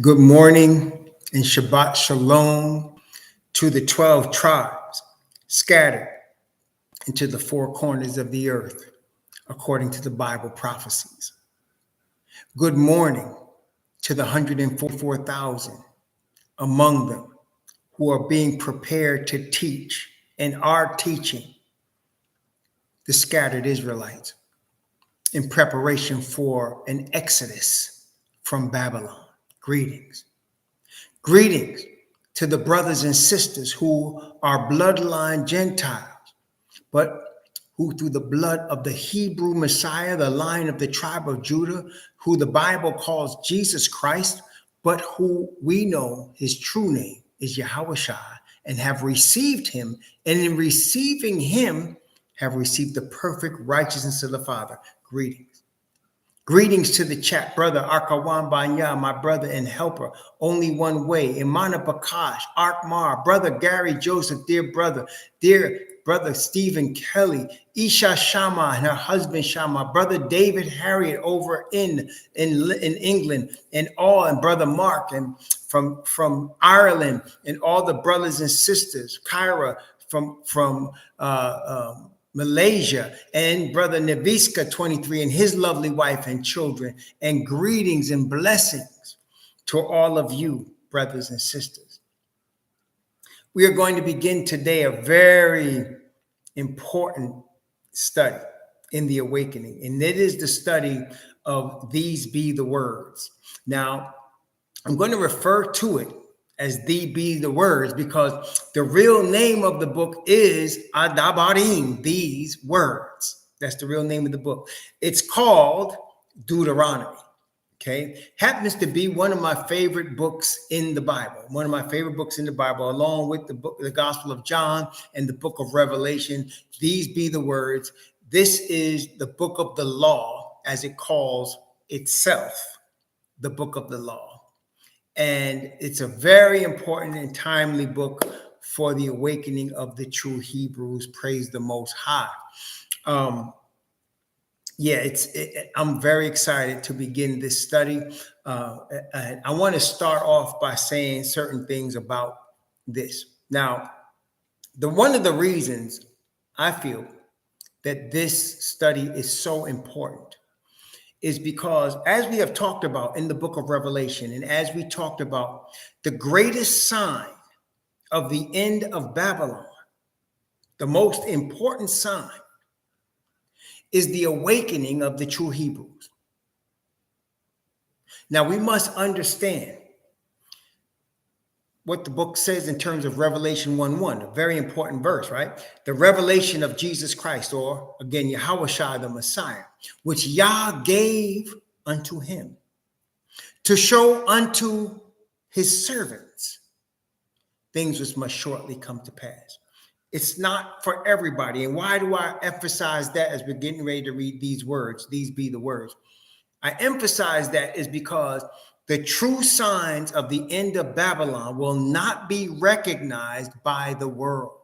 Good morning and Shabbat Shalom to the 12 tribes scattered into the four corners of the earth, according to the Bible prophecies. Good morning to the 144,000 among them who are being prepared to teach and are teaching the scattered Israelites in preparation for an exodus from Babylon. Greetings. Greetings to the brothers and sisters who are bloodline Gentiles, but who through the blood of the Hebrew Messiah, the line of the tribe of Judah, who the Bible calls Jesus Christ, but who we know his true name is YHWH, and have received him, and in receiving him have received the perfect righteousness of the Father. Greetings. Greetings to the chat, brother Arkawan Banya, my brother and helper, only one way. Imana Bakash, Arkmar, brother Gary Joseph, dear brother Stephen Kelly, Isha Shama and her husband Shama, brother David Harriet over in England, and brother Mark and from Ireland, and all the brothers and sisters, Kyra from Malaysia, and brother Neviska 23 and his lovely wife and children, and greetings and blessings to all of you, brothers and sisters. We are going to begin today a very important study in the awakening, and it is the study of these be the words. Now, I'm going to refer to it as thee be the words, because the real name of the book is Adabarim, these words. That's the real name of the book. It's called Deuteronomy. Okay, happens to be one of my favorite books in the Bible. One of my favorite books in the Bible, along with the Gospel of John and the book of Revelation. These be the words. This is the book of the law, as it calls itself, the book of the law. And it's a very important and timely book for the awakening of the true Hebrews. Praise the Most High. I'm very excited to begin this study. I want to start off by saying certain things about this. Now, one of the reasons I feel that this study is so important is because, as we have talked about in the book of Revelation, and as we talked about, the greatest sign of the end of Babylon, the most important sign, is the awakening of the true Hebrews. Now, we must understand what the book says in terms of Revelation 1:1, a very important verse, right? The revelation of Jesus Christ, or again, YHWH, the Messiah, which Yah gave unto him to show unto his servants things which must shortly come to pass. It's not for everybody. And why do I emphasize that as we're getting ready to read these words? These be the words. I emphasize that is because the true signs of the end of Babylon will not be recognized by the world.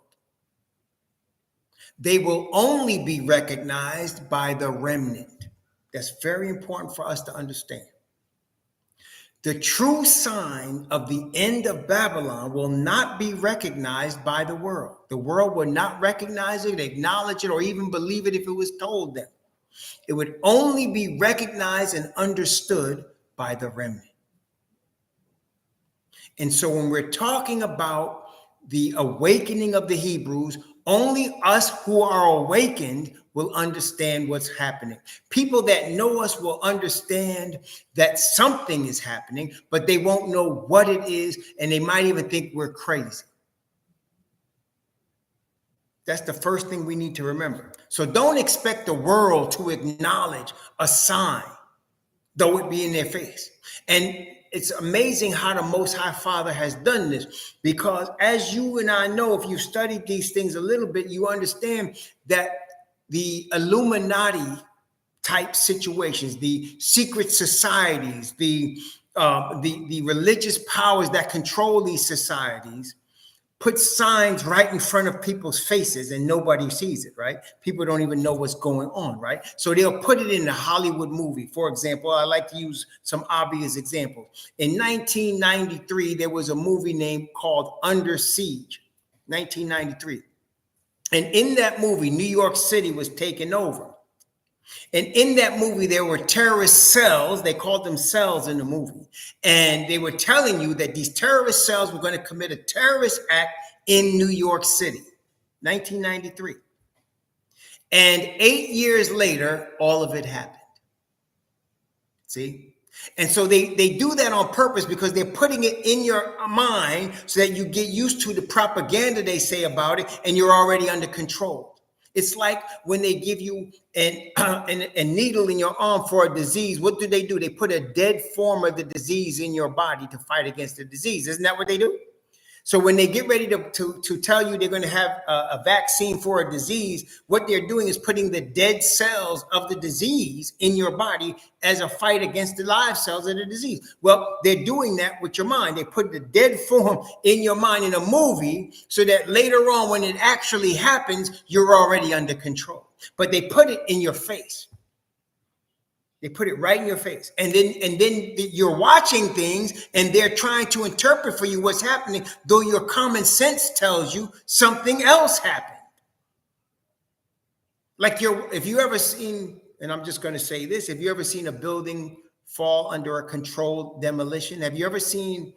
They will only be recognized by the remnant. That's very important for us to understand. The true sign of the end of Babylon will not be recognized by the world. The world would not recognize it, acknowledge it, or even believe it if it was told them. It would only be recognized and understood by the remnant. And so when we're talking about the awakening of the Hebrews, only us who are awakened will understand what's happening. People that know us will understand that something is happening, but they won't know what it is, and they might even think we're crazy. That's the first thing we need to remember. So don't expect the world to acknowledge a sign, though it be in their face. And it's amazing how the Most High Father has done this, because as you and I know, if you've studied these things a little bit, you understand that the Illuminati type situations, the secret societies, the religious powers that control these societies put signs right in front of people's faces and nobody sees it, right? People don't even know what's going on, right? So they'll put it in a Hollywood movie. For example, I like to use some obvious examples. In 1993, there was a movie named called Under Siege, 1993. And in that movie, New York City was taken over. And in that movie, there were terrorist cells. They called them cells in the movie. And they were telling you that these terrorist cells were going to commit a terrorist act in New York City, 1993. And 8 years later, all of it happened. See? And so they do that on purpose because they're putting it in your mind so that you get used to the propaganda they say about it and you're already under control. It's like when they give you a needle in your arm for a disease. What do? They put a dead form of the disease in your body to fight against the disease. Isn't that what they do? So when they get ready to tell you they're going to have a vaccine for a disease, what they're doing is putting the dead cells of the disease in your body as a fight against the live cells of the disease. Well, they're doing that with your mind. They put the dead form in your mind in a movie so that later on when it actually happens, you're already under control. But they put it in your face. They put it right in your face. And then you're watching things and they're trying to interpret for you what's happening, though your common sense tells you something else happened. Like if you ever seen, and I'm just going to say this, have you ever seen a building fall under a controlled demolition? Have you ever seen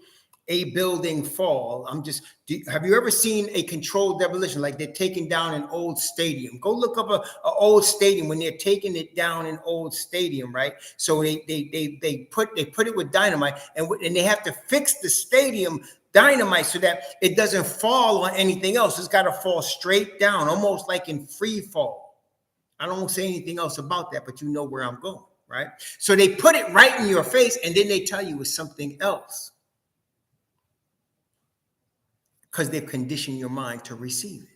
a building fall? Have you ever seen a controlled demolition, like they're taking down an old stadium? Go look up an old stadium when they're taking it down, an old stadium, right? So they put it with dynamite, and they have to fix the stadium dynamite so that it doesn't fall on anything else. It's got to fall straight down, almost like in free fall. I don't say anything else about that, but you know where I'm going, right? So they put it right in your face, and then they tell you it's something else, because they've conditioned your mind to receive it.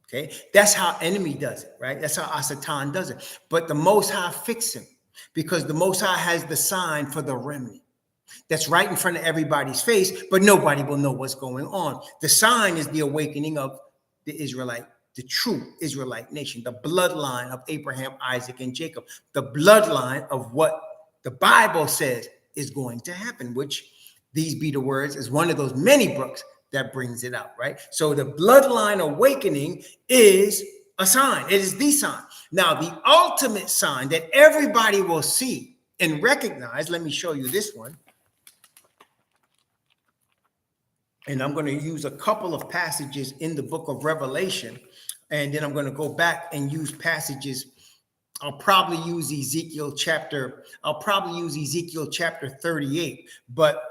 Okay, that's how enemy does it, right? That's how Satan does it. But the Most High fixed him, because the Most High has the sign for the remnant that's right in front of everybody's face, but nobody will know what's going on. The sign is the awakening of the true Israelite nation, the bloodline of Abraham, Isaac, and Jacob, the bloodline of what the Bible says is going to happen, which these be the words is one of those many books that brings it out, right? So the bloodline awakening is a sign. It is the sign. Now, the ultimate sign that everybody will see and recognize, let me show you this one. And I'm going to use a couple of passages in the book of Revelation, and then I'm going to go back and use passages. I'll probably use Ezekiel chapter 38, but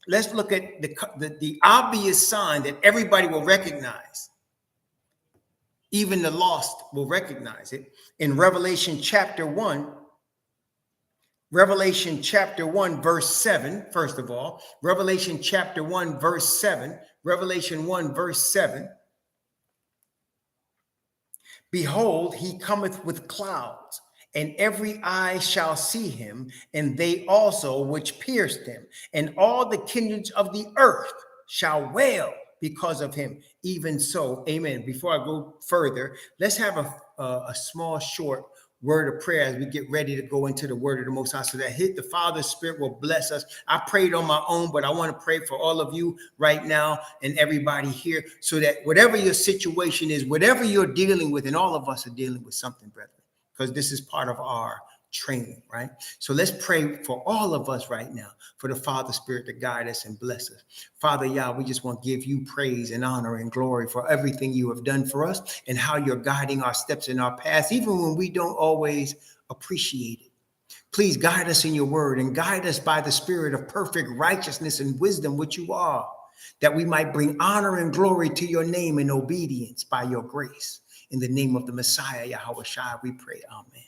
let's look at the obvious sign that everybody will recognize. Even the lost will recognize it. In Revelation chapter 1, verse 7, first of all. Revelation chapter 1, verse 7. Revelation 1, verse 7. Behold, he cometh with clouds, and every eye shall see him, and they also which pierced him, and all the kindreds of the earth shall wail because of him. Even so, amen. Before I go further, let's have a small, short word of prayer as we get ready to go into the word of the Most High, so that the Father's Spirit will bless us. I prayed on my own, but I want to pray for all of you right now and everybody here, so that whatever your situation is, whatever you're dealing with, and all of us are dealing with something, brethren, because this is part of our training, right? So let's pray for all of us right now, for the Father Spirit to guide us and bless us. Father, Yah, we just want to give you praise and honor and glory for everything you have done for us and how you're guiding our steps in our paths, even when we don't always appreciate it. Please guide us in your word and guide us by the Spirit of perfect righteousness and wisdom, which you are, that we might bring honor and glory to your name in obedience by your grace. In the name of the Messiah, YHWH, we pray. Amen.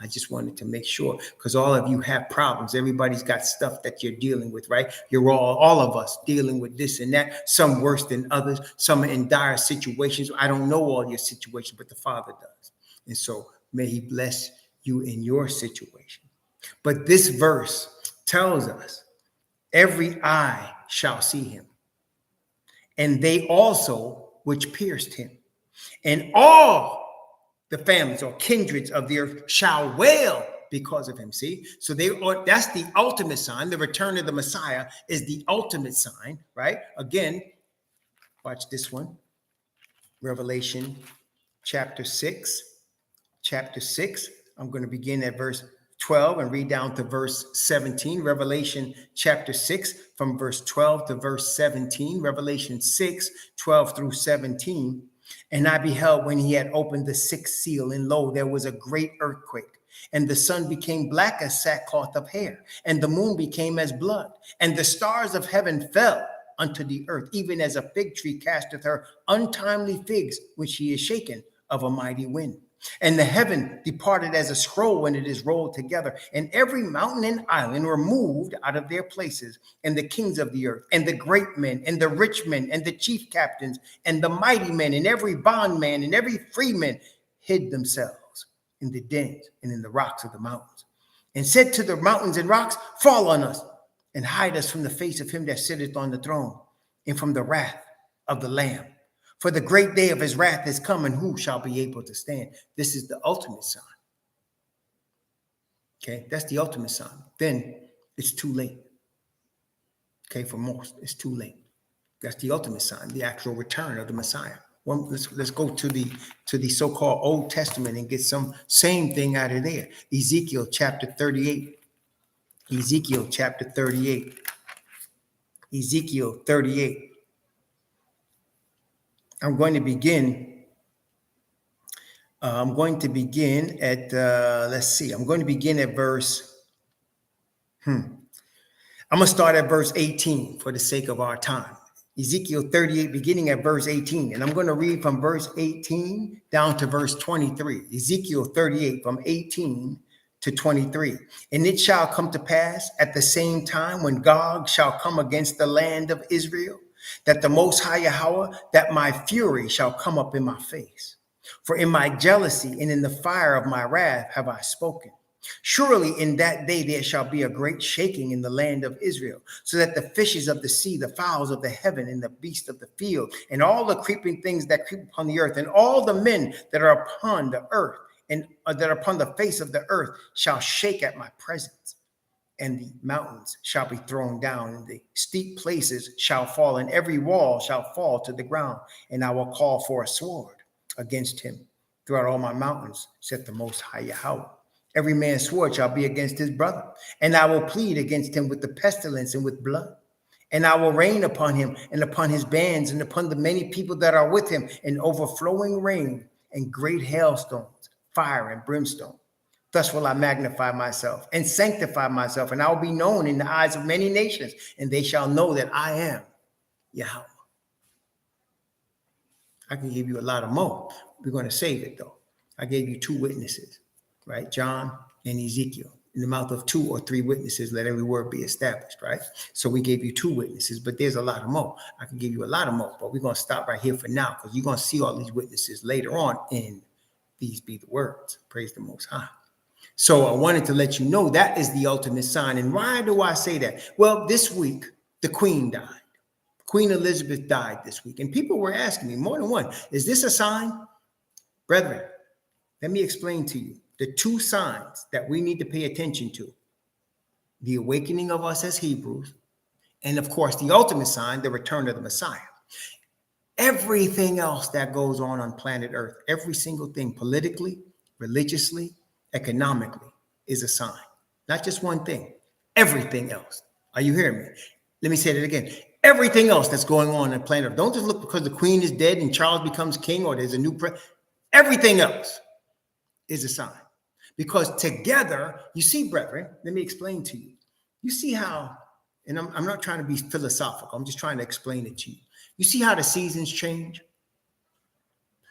I just wanted to make sure, because all of you have problems. Everybody's got stuff that you're dealing with, right? You're all of us dealing with this and that, some worse than others, some in dire situations. I don't know all your situations, but the Father does. And so may he bless you in your situation. But this verse tells us every eye shall see him, and they also which pierced him. And all the families or kindreds of the earth shall wail because of him. See, so that's the ultimate sign. The return of the Messiah is the ultimate sign, right? Again, watch this one. Revelation chapter 6. Chapter 6. I'm going to begin at verse 12 and read down to verse 17. Revelation chapter 6 from verse 12 to verse 17. Revelation 6, 12 through 17. And I beheld when he had opened the sixth seal, and lo, there was a great earthquake. And the sun became black as sackcloth of hair, and the moon became as blood, and the stars of heaven fell unto the earth, even as a fig tree casteth her untimely figs when she is shaken of a mighty wind. And the heaven departed as a scroll when it is rolled together, and every mountain and island were moved out of their places, and the kings of the earth, and the great men, and the rich men, and the chief captains, and the mighty men, and every bondman, and every freeman hid themselves in the dens and in the rocks of the mountains, and said to the mountains and rocks, fall on us, and hide us from the face of him that sitteth on the throne, and from the wrath of the Lamb. For the great day of his wrath is come, and who shall be able to stand? This is the ultimate sign. Okay, that's the ultimate sign. Then it's too late. Okay, for most, it's too late. That's the ultimate sign, the actual return of the Messiah. Well, let's go to the so-called Old Testament and get some same thing out of there. Ezekiel chapter 38. Ezekiel chapter 38. Ezekiel 38. I'm going to begin at, let's see, I'm going to begin at verse, I'm going to start at verse 18 for the sake of our time. Ezekiel 38, beginning at verse 18. And I'm going to read from verse 18 down to verse 23. Ezekiel 38 from 18 to 23. And it shall come to pass at the same time when Gog shall come against the land of Israel, that the Most High Yahweh, that my fury shall come up in my face. For in my jealousy and in the fire of my wrath have I spoken. Surely in that day there shall be a great shaking in the land of Israel, so that the fishes of the sea, the fowls of the heaven, and the beasts of the field, and all the creeping things that creep upon the earth, and all the men that are upon the earth, and that are upon the face of the earth, shall shake at my presence. And the mountains shall be thrown down, and the steep places shall fall, and every wall shall fall to the ground. And I will call for a sword against him throughout all my mountains, saith the Most High Yahweh. Every man's sword shall be against his brother, and I will plead against him with the pestilence and with blood. And I will rain upon him and upon his bands and upon the many people that are with him, an overflowing rain and great hailstones, fire and brimstone. Thus will I magnify myself and sanctify myself, and I will be known in the eyes of many nations, and they shall know that I am Yahweh. I can give you a lot of more. We're going to save it, though. I gave you two witnesses, right? John and Ezekiel. In the mouth of 2 or 3 witnesses, let every word be established, right? So we gave you 2 witnesses, but there's a lot of more. I can give you a lot of more, but we're going to stop right here for now, because you're going to see all these witnesses later on in These Be the Words. Praise the Most High. So I wanted to let you know that is the ultimate sign. And why do I say that? Well, this week, the Queen died. Queen Elizabeth died this week. And people were asking me, more than one, is this a sign? Brethren, let me explain to you the 2 signs that we need to pay attention to. The awakening of us as Hebrews, and of course, the ultimate sign, the return of the Messiah. Everything else that goes on planet Earth, every single thing, politically, religiously, economically, is a sign. Not just one thing, everything else. Are you hearing me? Let me say that again. Everything else that's going on planet Earth. Don't just look because the Queen is dead and Charles becomes king or there's a new president. Everything else is a sign. Because together, you see, brethren, let me explain to you. You see how, and I'm not trying to be philosophical. I'm just trying to explain it to you. You see how the seasons change?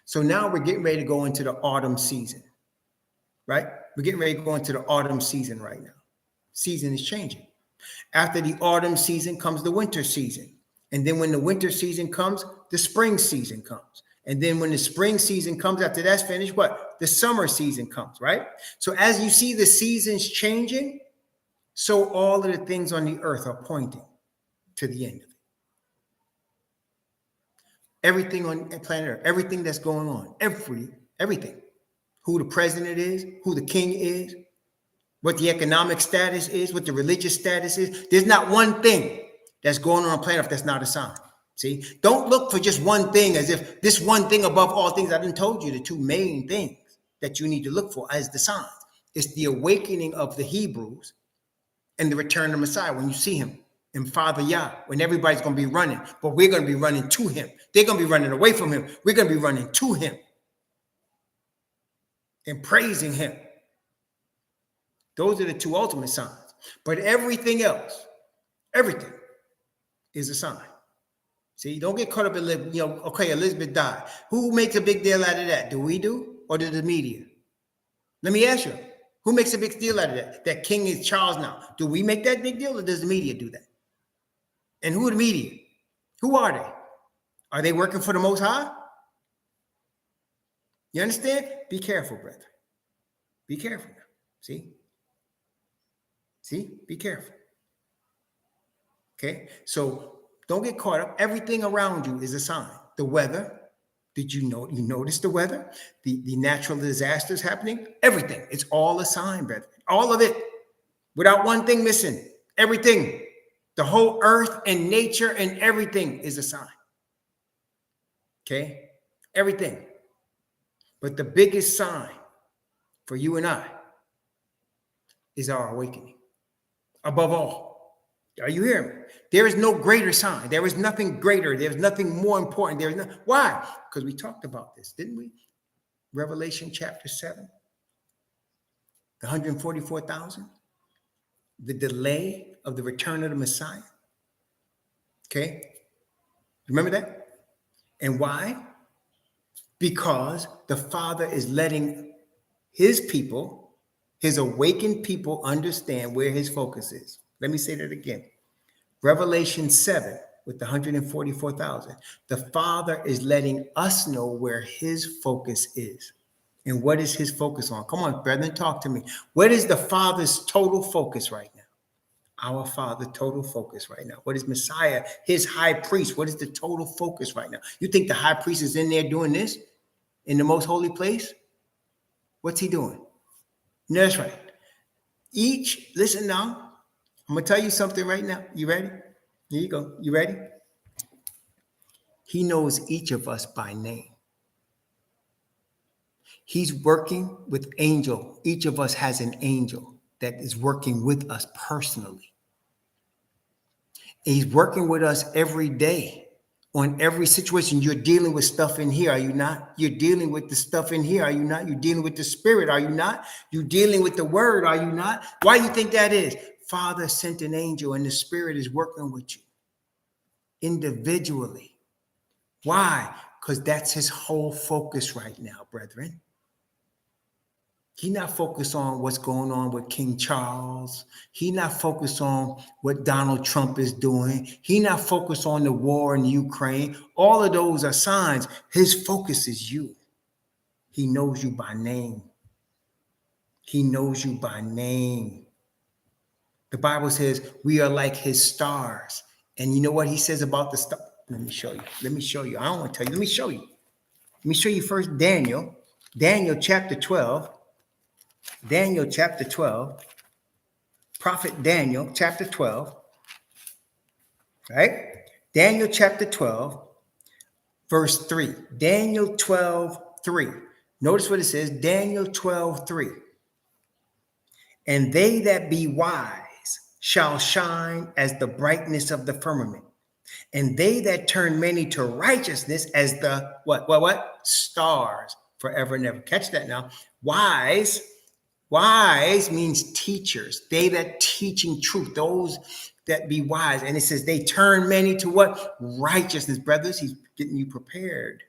So now we're getting ready to go into the autumn season, right? We're getting ready to go into the autumn season right now. Season is changing. After the autumn season comes the winter season. And then when the winter season comes, the spring season comes. And then when the spring season comes, after that's finished, what? The summer season comes, right? So as you see the seasons changing, so all of the things on the earth are pointing to the end of it. Everything on planet Earth, everything that's going on, everything. Who the president is, who the king is, what the economic status is, what the religious status is. There's not one thing that's going on planet Earth that's not a sign. See, don't look for just one thing as if this one thing above all things. I done told you the two main things that you need to look for as the signs. It's the awakening of the Hebrews and the return of the Messiah when you see him. And Father Yah, when everybody's going to be running, but we're going to be running to him. They're going to be running away from him. We're going to be running to him and praising him. Those are the two ultimate signs. But everything else, everything is a sign. See, don't get caught up in, okay, Elizabeth died. Who makes a big deal out of that? Do we do, or do the media? Let me ask you, who makes a big deal out of that? That King is Charles now. Do we make that big deal, or does the media do that? And who are the media? Who are they? Are they working for the Most High? You understand? Be careful, brother. Be careful. See? Be careful. Okay? So don't get caught up. Everything around you is a sign. The weather. Did you notice the weather? The natural disasters happening? Everything. It's all a sign, brother. All of it. Without one thing missing. Everything. The whole earth and nature and everything is a sign. Okay? Everything. But the biggest sign for you and I is our awakening. Above all. Are you hearing me? There is no greater sign. There is nothing greater. There's nothing more important. Why? Because we talked about this, didn't we? Revelation chapter 7. The 144,000. The delay of the return of the Messiah. Okay? Remember that? And why? Because the Father is letting his people, his awakened people, understand where his focus is. Let me say that again. Revelation 7 with the 144,000. The Father is letting us know where his focus is. And what is his focus on? Come on, brethren, talk to me. What is the Father's total focus right now? Our Father, total focus right now. What is Messiah, his high priest? What is the total focus right now? You think the high priest is in there doing this in the most holy place? What's he doing? No, that's right. Listen now. I'm going to tell you something right now. You ready? Here you go. You ready? He knows each of us by name. He's working with angel. Each of us has an angel that is working with us personally. He's working with us every day on every situation. You're dealing with stuff in here, are you not? You're dealing with the stuff in here, are you not? You're dealing with the spirit, are you not? You're dealing with the word, are you not? Why do you think that is? Father sent an angel and the spirit is working with you individually. Why? Because that's his whole focus right now, brethren. He's not focused on what's going on with King Charles. He's not focused on what Donald Trump is doing. He's not focused on the war in Ukraine. All of those are signs. His focus is you. He knows you by name. He knows you by name. The Bible says we are like his stars. And you know what he says about the stars? Let me show you. I don't want to tell you. Let me show you. Let me show you first Daniel. Daniel chapter 12. Daniel chapter 12. Prophet Daniel chapter 12. Right? Daniel chapter 12. Verse 3. Daniel 12:3. Notice what it says. Daniel 12:3. And they that be wise shall shine as the brightness of the firmament. And they that turn many to righteousness as the what? Stars forever and ever. Catch that now. Wise means teachers. They that teaching truth. Those that be wise. And it says they turn many to what? Righteousness, brothers. He's getting you prepared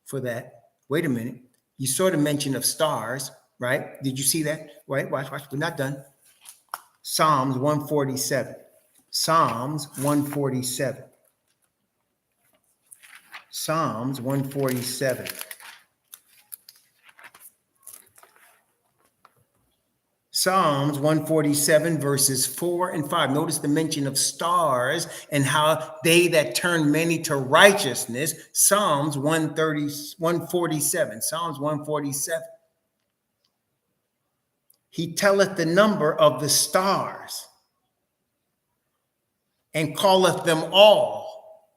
for that. Wait a minute. You saw the mention of stars, right? Did you see that? Right? Watch. We're not done. Psalms 147. Psalms 147. Psalms 147. Psalms 147, verses 4 and 5. Notice the mention of stars and how they that turn many to righteousness. Psalms 147. Psalms 147. He telleth the number of the stars and calleth them all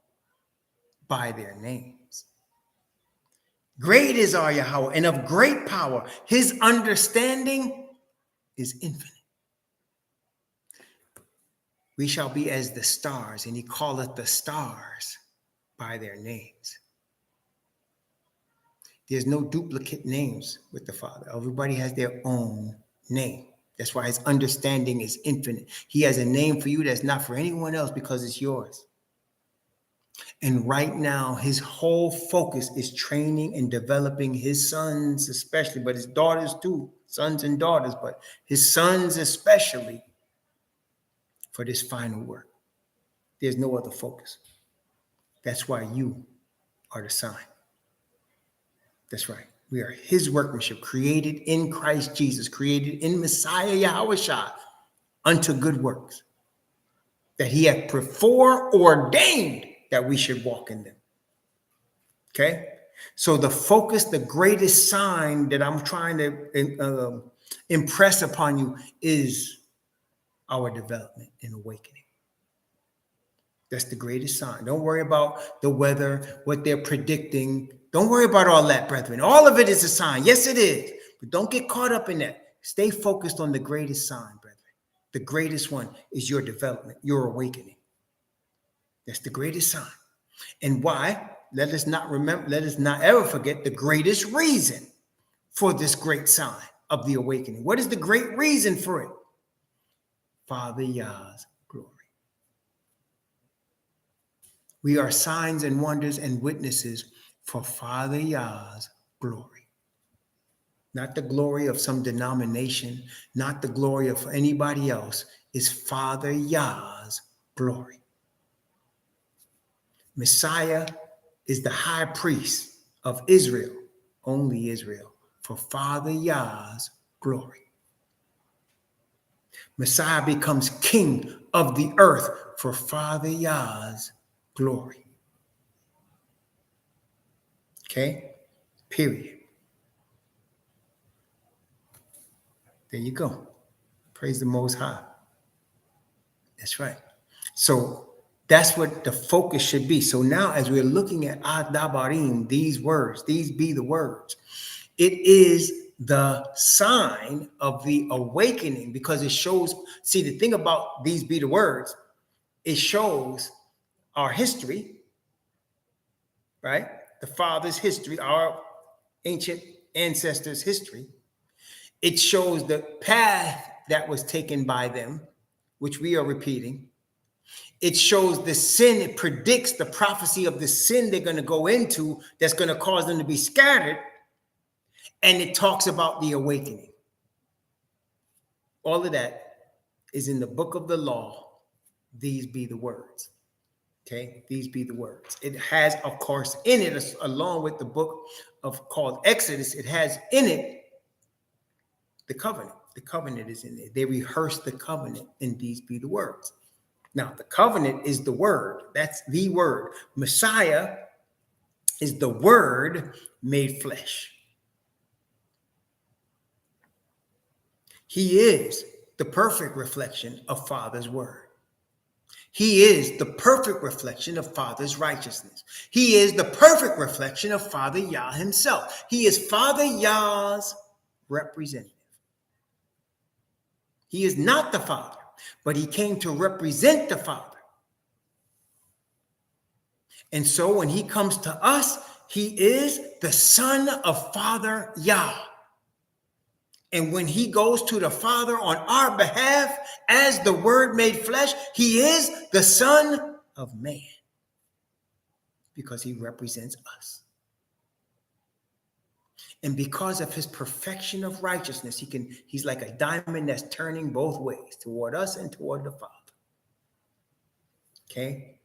by their names. Great is our Yahweh, and of great power. His understanding is infinite. We shall be as the stars, and he calleth the stars by their names. There's no duplicate names with the Father. Everybody has their own name. That's why his understanding is infinite. He has a name for you that's not for anyone else because it's yours. And right now, his whole focus is training and developing his sons especially, but his daughters too, sons and daughters, but his sons especially for this final work. There's no other focus. That's why you are the sign. That's right. We are his workmanship, created in Christ Jesus, created in Messiah YHWH unto good works that he hath before ordained that we should walk in them. Okay? So the focus, the greatest sign that I'm trying to impress upon you is our development and awakening. That's the greatest sign. Don't worry about the weather, what they're predicting. Don't worry about all that, brethren. All of it is a sign. Yes, it is. But don't get caught up in that. Stay focused on the greatest sign, brethren. The greatest one is your development, your awakening. That's the greatest sign. And why? Let us not ever forget the greatest reason for this great sign of the awakening. What is the great reason for it? Father Yah's glory. We are signs and wonders and witnesses for Father Yah's glory. Not the glory of some denomination, not the glory of anybody else. It's Father Yah's glory. Messiah is the high priest of Israel, only Israel, for Father Yah's glory. Messiah becomes king of the earth for Father Yah's glory. Okay? Period. There you go. Praise the Most High. That's right. So that's what the focus should be. So now as we're looking at Ad-Dabarim, these words, these be the words, it is the sign of the awakening because it shows, see, the thing about these be the words, it shows our history, right? The Father's history, our ancient ancestors' history. It shows the path that was taken by them, which we are repeating. It shows the sin. It predicts the prophecy of the sin they're going to go into that's going to cause them to be scattered. And it talks about the awakening. All of that is in the book of the law. These be the words. Okay, these be the words. It has, of course, in it, along with the book of called Exodus, it has in it the covenant. The covenant is in there. They rehearse the covenant, and these be the words. Now, the covenant is the word. That's the word. Messiah is the word made flesh. He is the perfect reflection of Father's word. He is the perfect reflection of Father's righteousness. He is the perfect reflection of Father Yah himself. He is Father Yah's representative. He is not the Father, but he came to represent the Father. And so when he comes to us, he is the Son of Father Yah. And when he goes to the Father on our behalf as the Word made flesh, he is the Son of Man because he represents us. And because of his perfection of righteousness, he's like a diamond that's turning both ways, toward us and toward the Father. Okay?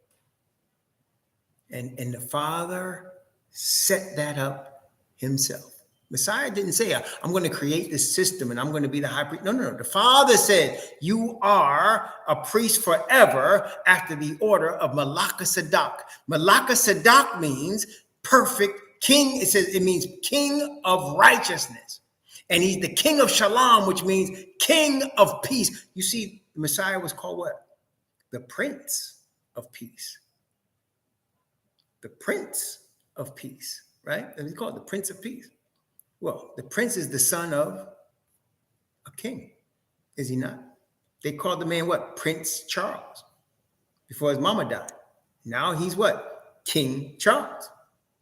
And the Father set that up himself. Messiah didn't say, I'm going to create this system and I'm going to be the high priest. No, no, no. The Father said, you are a priest forever after the order of Melchizedek. Melchizedek means perfect king. It says it means king of righteousness. And he's the king of shalom, which means king of peace. You see, the Messiah was called what? The Prince of Peace. The Prince of Peace, right? And he's called the Prince of Peace. Well, the prince is the son of a king, is he not? They called the man what? Prince Charles, before his mama died. Now he's what? King Charles.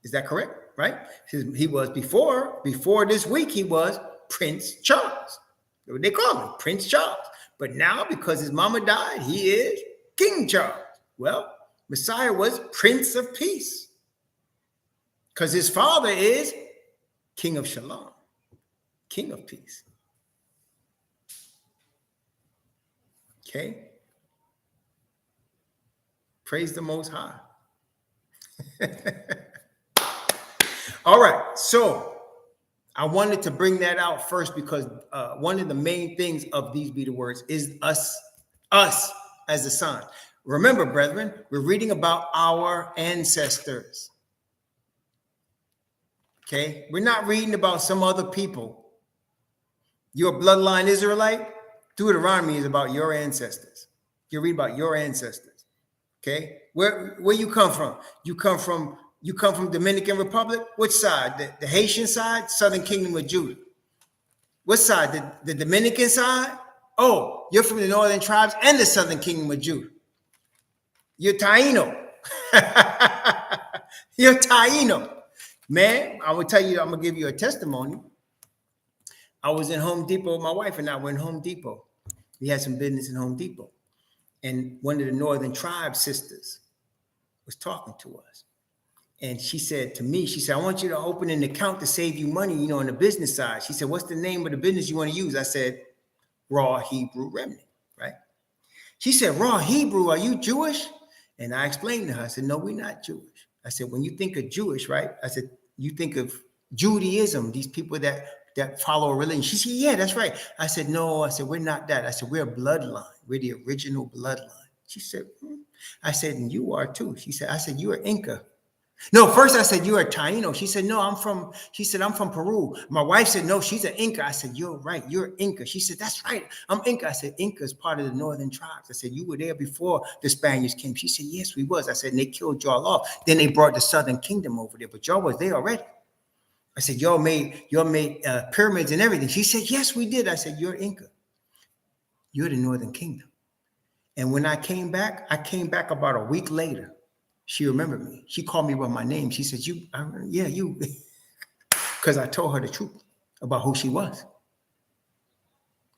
Is that correct? Right? He was before this week, he was Prince Charles. That's what they call him, Prince Charles. But now, because his mama died, he is King Charles. Well, Messiah was Prince of Peace, because his father is King of Shalom, King of Peace. Okay? Praise the Most High. All right, so I wanted to bring that out first because one of the main things of these be the words is us as the son. Remember, brethren, we're reading about our ancestors. Okay? We're not reading about some other people. You're a bloodline Israelite. Deuteronomy is about your ancestors. You read about your ancestors. Okay? Where you come from? You come from Dominican Republic? Which side? The Haitian side? Southern Kingdom of Judah. What side? The Dominican side? Oh, you're from the northern tribes and the Southern Kingdom of Judah. You're Taino. You're Taino. Man, I will tell you, I'm going to give you a testimony. I was in Home Depot, my wife and I were in Home Depot. We had some business in Home Depot. And one of the Northern Tribe sisters was talking to us. And she said to me, she said, I want you to open an account to save you money, on the business side. She said, what's the name of the business you want to use? I said, Raw Hebrew Remnant, right? She said, Raw Hebrew, are you Jewish? And I explained to her, I said, no, we're not Jewish. I said, when you think of Jewish, right? I said, you think of Judaism, these people that follow a religion. She said, yeah, that's right. I said, no, I said, we're not that. I said, we're a bloodline. We're the original bloodline. She said, I said, and you are too. She said, I said, you're Inca. No, first I said, you're a Taino. She said, no, I'm from Peru. My wife said, no, she's an Inca. I said, you're right. You're Inca. She said, that's right. I'm Inca. I said, Inca is part of the northern tribes. I said, you were there before the Spaniards came. She said, yes, we was. I said, and they killed y'all off. Then they brought the Southern Kingdom over there, but y'all was there already. I said, y'all made pyramids and everything. She said, yes, we did. I said, you're Inca. You're the Northern Kingdom. And when I came back about a week later. She remembered me. She called me by my name. She said, you. Because I told her the truth about who she was.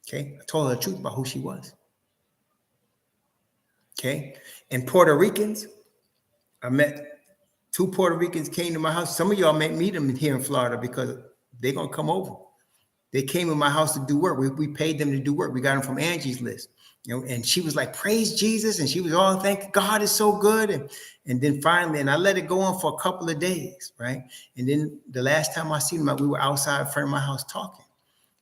Okay? I told her the truth about who she was. Okay? And Puerto Ricans, I met 2 Puerto Ricans came to my house. Some of y'all may meet them here in Florida because they're going to come over. They came to my house to do work. We paid them to do work. We got them from Angie's List. And she was like, praise Jesus. And she was all, thank God is so good. And then finally, and I let it go on for a couple of days, right? And then the last time I seen them, we were outside in front of my house talking.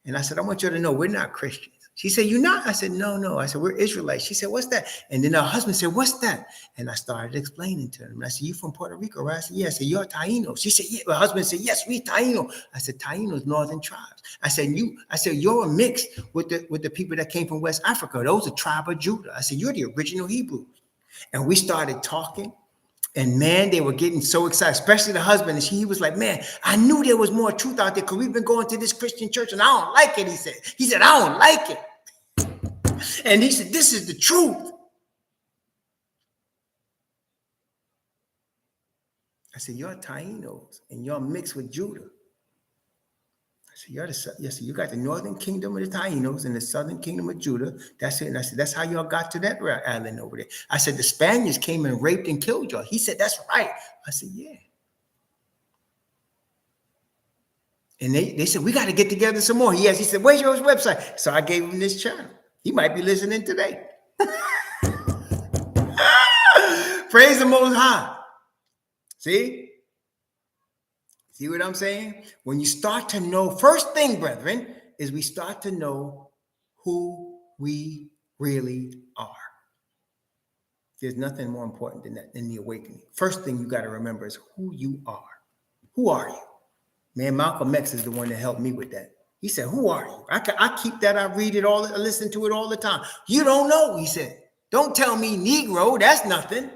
And I said, I want you to know we're not Christians. She said, you're not? I said, no. I said, we're Israelites. She said, what's that? And then her husband said, what's that? And I started explaining to them. And I said, you from Puerto Rico, right? I said, yeah. I said, you're Taino. She said, yeah. My husband said, yes, we Taino. I said, Taino's northern tribes. I said, you're a mix with the people that came from West Africa. Those are tribe of Judah. I said, you're the original Hebrews. And we started talking. And man, they were getting so excited, especially the husband. And he was like, man, I knew there was more truth out there because we've been going to this Christian church and I don't like it, he said, I don't like it. And he said, this is the truth. I said, you're Tainos and you're mixed with Judah. I said, yes, you got the northern kingdom of the Tainos and the southern kingdom of Judah. That's it. And I said, that's how y'all got to that island over there. I said, the Spaniards came and raped and killed y'all. He said, that's right. I said, yeah. And they said, we got to get together some more. He said, where's your website? So I gave him this channel. He might be listening today. Praise the Most High. See? See what I'm saying? When you start to know, first thing, brethren, is we start to know who we really are. There's nothing more important than that, than the awakening. First thing you got to remember is who you are. Who are you? Man, Malcolm X is the one that helped me with that. He said, who are you? I keep that. I read it all. I listen to it all the time. You don't know, he said. Don't tell me Negro. That's nothing.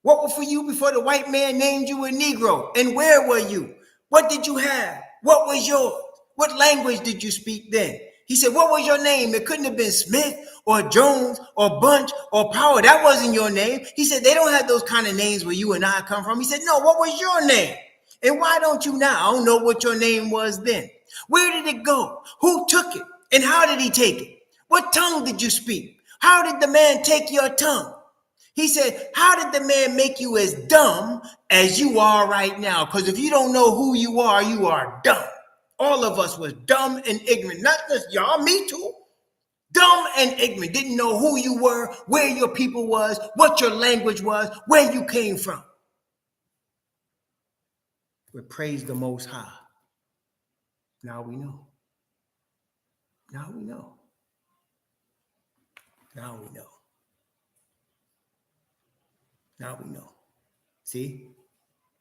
What was for you before the white man named you a Negro? And where were you? What did you have? What was yours? What language did you speak then? He said, what was your name? It couldn't have been Smith or Jones or Bunch or Power. That wasn't your name. He said, they don't have those kind of names where you and I come from. He said, no, what was your name? And why don't you now? I don't know what your name was then. Where did it go? Who took it? And how did he take it? What tongue did you speak? How did the man take your tongue? He said, how did the man make you as dumb as you are right now? Because if you don't know who you are dumb. All of us was dumb and ignorant. Not just y'all, me too. Dumb and ignorant. Didn't know who you were, where your people was, what your language was, where you came from. But praise the Most High. Now we know. Now we know. Now we know. Now we know. See?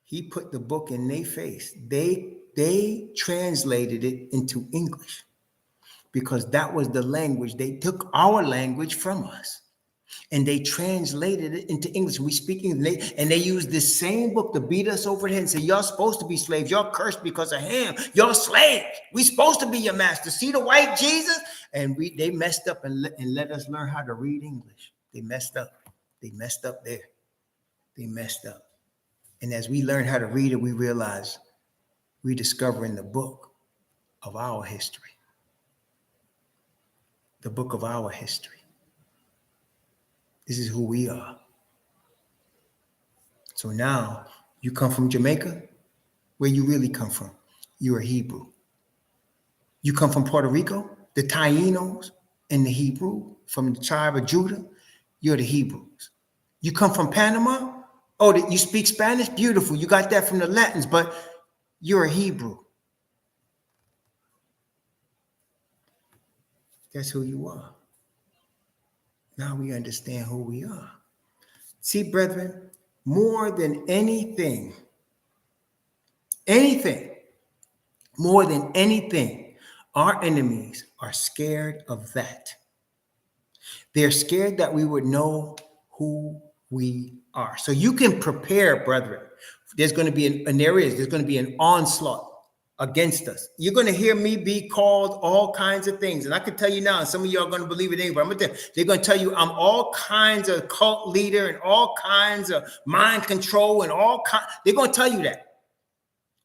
He put the book in their face. They translated it into English because that was the language. They took our language from us and they translated it into English. We speak English, and they used this same book to beat us over the head and say, y'all supposed to be slaves. Y'all cursed because of him. Y'all slaves. We supposed to be your master. See the white Jesus? And they messed up and let us learn how to read English. They messed up. They messed up there. They messed up. And as we learn how to read it, we realize we're discovering the book of our history. The book of our history. This is who we are. So now you come from Jamaica, where you really come from. You're a Hebrew. You come from Puerto Rico, the Tainos and the Hebrew, from the tribe of Judah, you're the Hebrews. You come from Panama, oh, you speak Spanish? Beautiful. You got that from the Latins, but you're a Hebrew. That's who you are. Now we understand who we are. See, brethren, more than anything, more than anything, our enemies are scared of that. They're scared that we would know who we are. So you can prepare, brethren. There's going to be there's going to be an onslaught against us. You're going to hear me be called all kinds of things. And I can tell you now, and some of you are going to believe it anyway, they're going to tell you I'm all kinds of cult leader and all kinds of mind control and they're going to tell you that.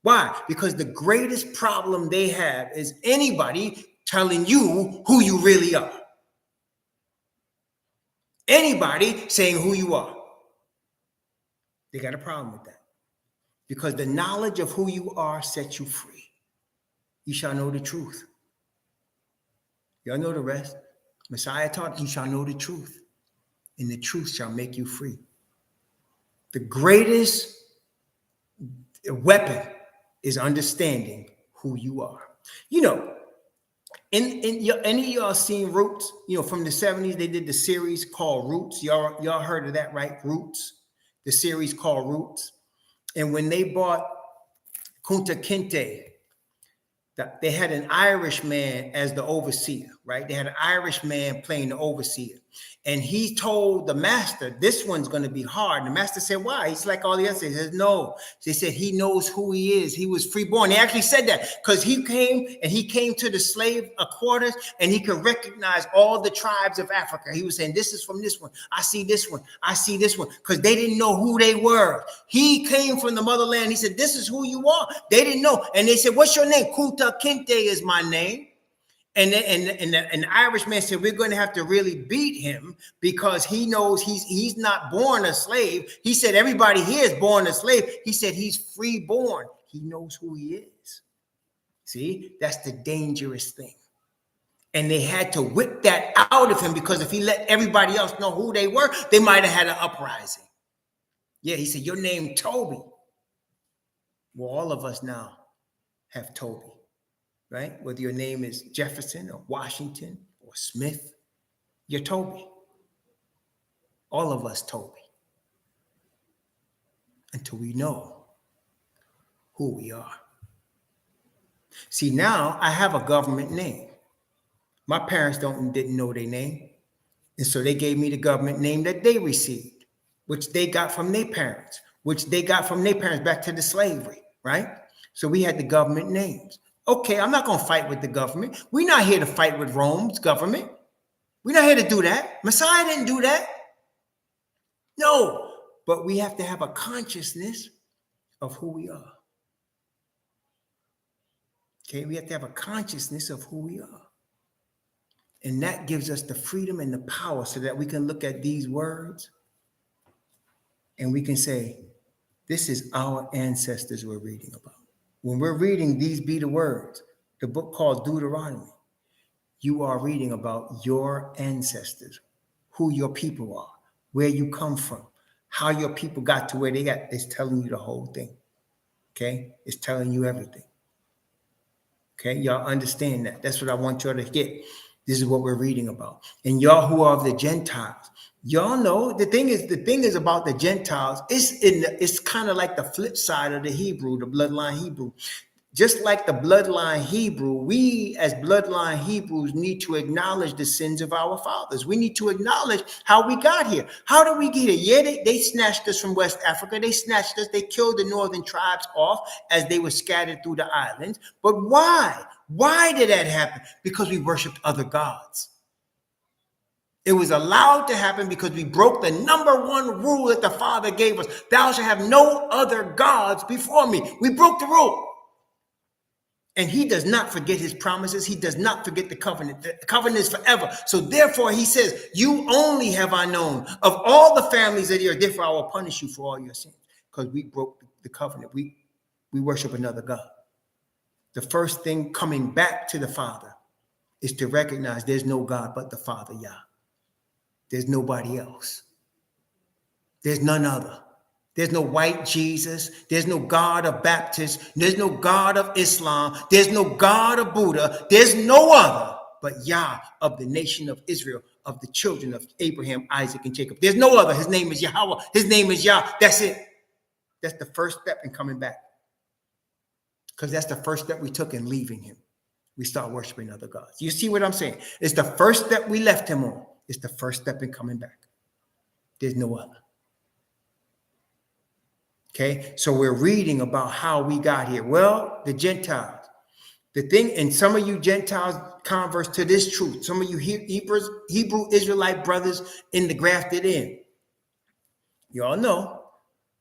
Why? Because the greatest problem they have is anybody telling you who you really are. Anybody saying who you are. They got a problem with that. Because the knowledge of who you are sets you free. You shall know the truth. Y'all know the rest. Messiah taught, you shall know the truth. And the truth shall make you free. The greatest weapon is understanding who you are. You know, any of y'all seen Roots? You know, from the 70s, they did the series called Roots. Y'all heard of that, right? Roots. The series called Roots. And when they bought Kunta Kinte, they had an Irish man as the overseer, right? They had an Irish man playing the overseer. And he told the master, this one's going to be hard. And the master said, why? He's like all the others. He says, no. They said, he knows who he is. He was freeborn. They actually said that because he came to the slave quarters and he could recognize all the tribes of Africa. He was saying, this is from this one. I see this one. I see this one. Because they didn't know who they were. He came from the motherland. He said, this is who you are. They didn't know. And they said, what's your name? Kunta Kinte is my name. And the Irish man said, we're going to have to really beat him because he knows he's not born a slave. He said, everybody here is born a slave. He said, he's free born. He knows who he is. See, that's the dangerous thing. And they had to whip that out of him because if he let everybody else know who they were, they might have had an uprising. Yeah, he said, your name, Toby. Well, all of us now have Toby, right? Whether your name is Jefferson or Washington or Smith, you're Toby. All of us Toby. Until we know who we are. See, now I have a government name. My parents didn't know their name. And so they gave me the government name that they received, which they got from their parents, back to the slavery, right? So we had the government names. Okay, I'm not going to fight with the government. We're not here to fight with Rome's government. We're not here to do that. Messiah didn't do that. No, but we have to have a consciousness of who we are. Okay, we have to have a consciousness of who we are. And that gives us the freedom and the power so that we can look at these words and we can say, this is our ancestors we're reading about. When we're reading These Be the Words, the book called Deuteronomy, you are reading about your ancestors, who your people are, where you come from, how your people got to where they got. It's telling you the whole thing. Okay? It's telling you everything. Okay? Y'all understand that. That's what I want y'all to get. This is what we're reading about. And y'all who are of the Gentiles, y'all know the thing is about the Gentiles, it's kind of like the flip side of the Hebrew, the bloodline Hebrew. Just like the bloodline Hebrew, we as bloodline Hebrews need to acknowledge the sins of our fathers. We need to acknowledge how we got here. How did we get here? Yeah, they snatched us from West Africa. They snatched us. They killed the northern tribes off as they were scattered through the islands. But why? Why did that happen? Because we worshiped other gods. It was allowed to happen because we broke the number one rule that the Father gave us. Thou shalt have no other gods before me. We broke the rule. And he does not forget his promises. He does not forget the covenant. The covenant is forever. So therefore, he says, you only have I known of all the families of the earth. Therefore, I will punish you for all your sins. Because we broke the covenant. We worship another God. The first thing coming back to the Father is to recognize there's no God but the Father, Yah. There's nobody else. There's none other. There's no white Jesus. There's no God of Baptists. There's no God of Islam. There's no God of Buddha. There's no other but Yah of the nation of Israel, of the children of Abraham, Isaac, and Jacob. There's no other. His name is Yahweh. His name is Yah. That's it. That's the first step in coming back. Because that's the first step we took in leaving him. We start worshiping other gods. You see what I'm saying? It's the first step we left him on. It's the first step in coming back. There's no other. Okay, so we're reading about how we got here. Well, the Gentiles, the thing, and some of you Gentiles converts to this truth. Some of you Hebrew Israelite brothers in the grafted in. Y'all know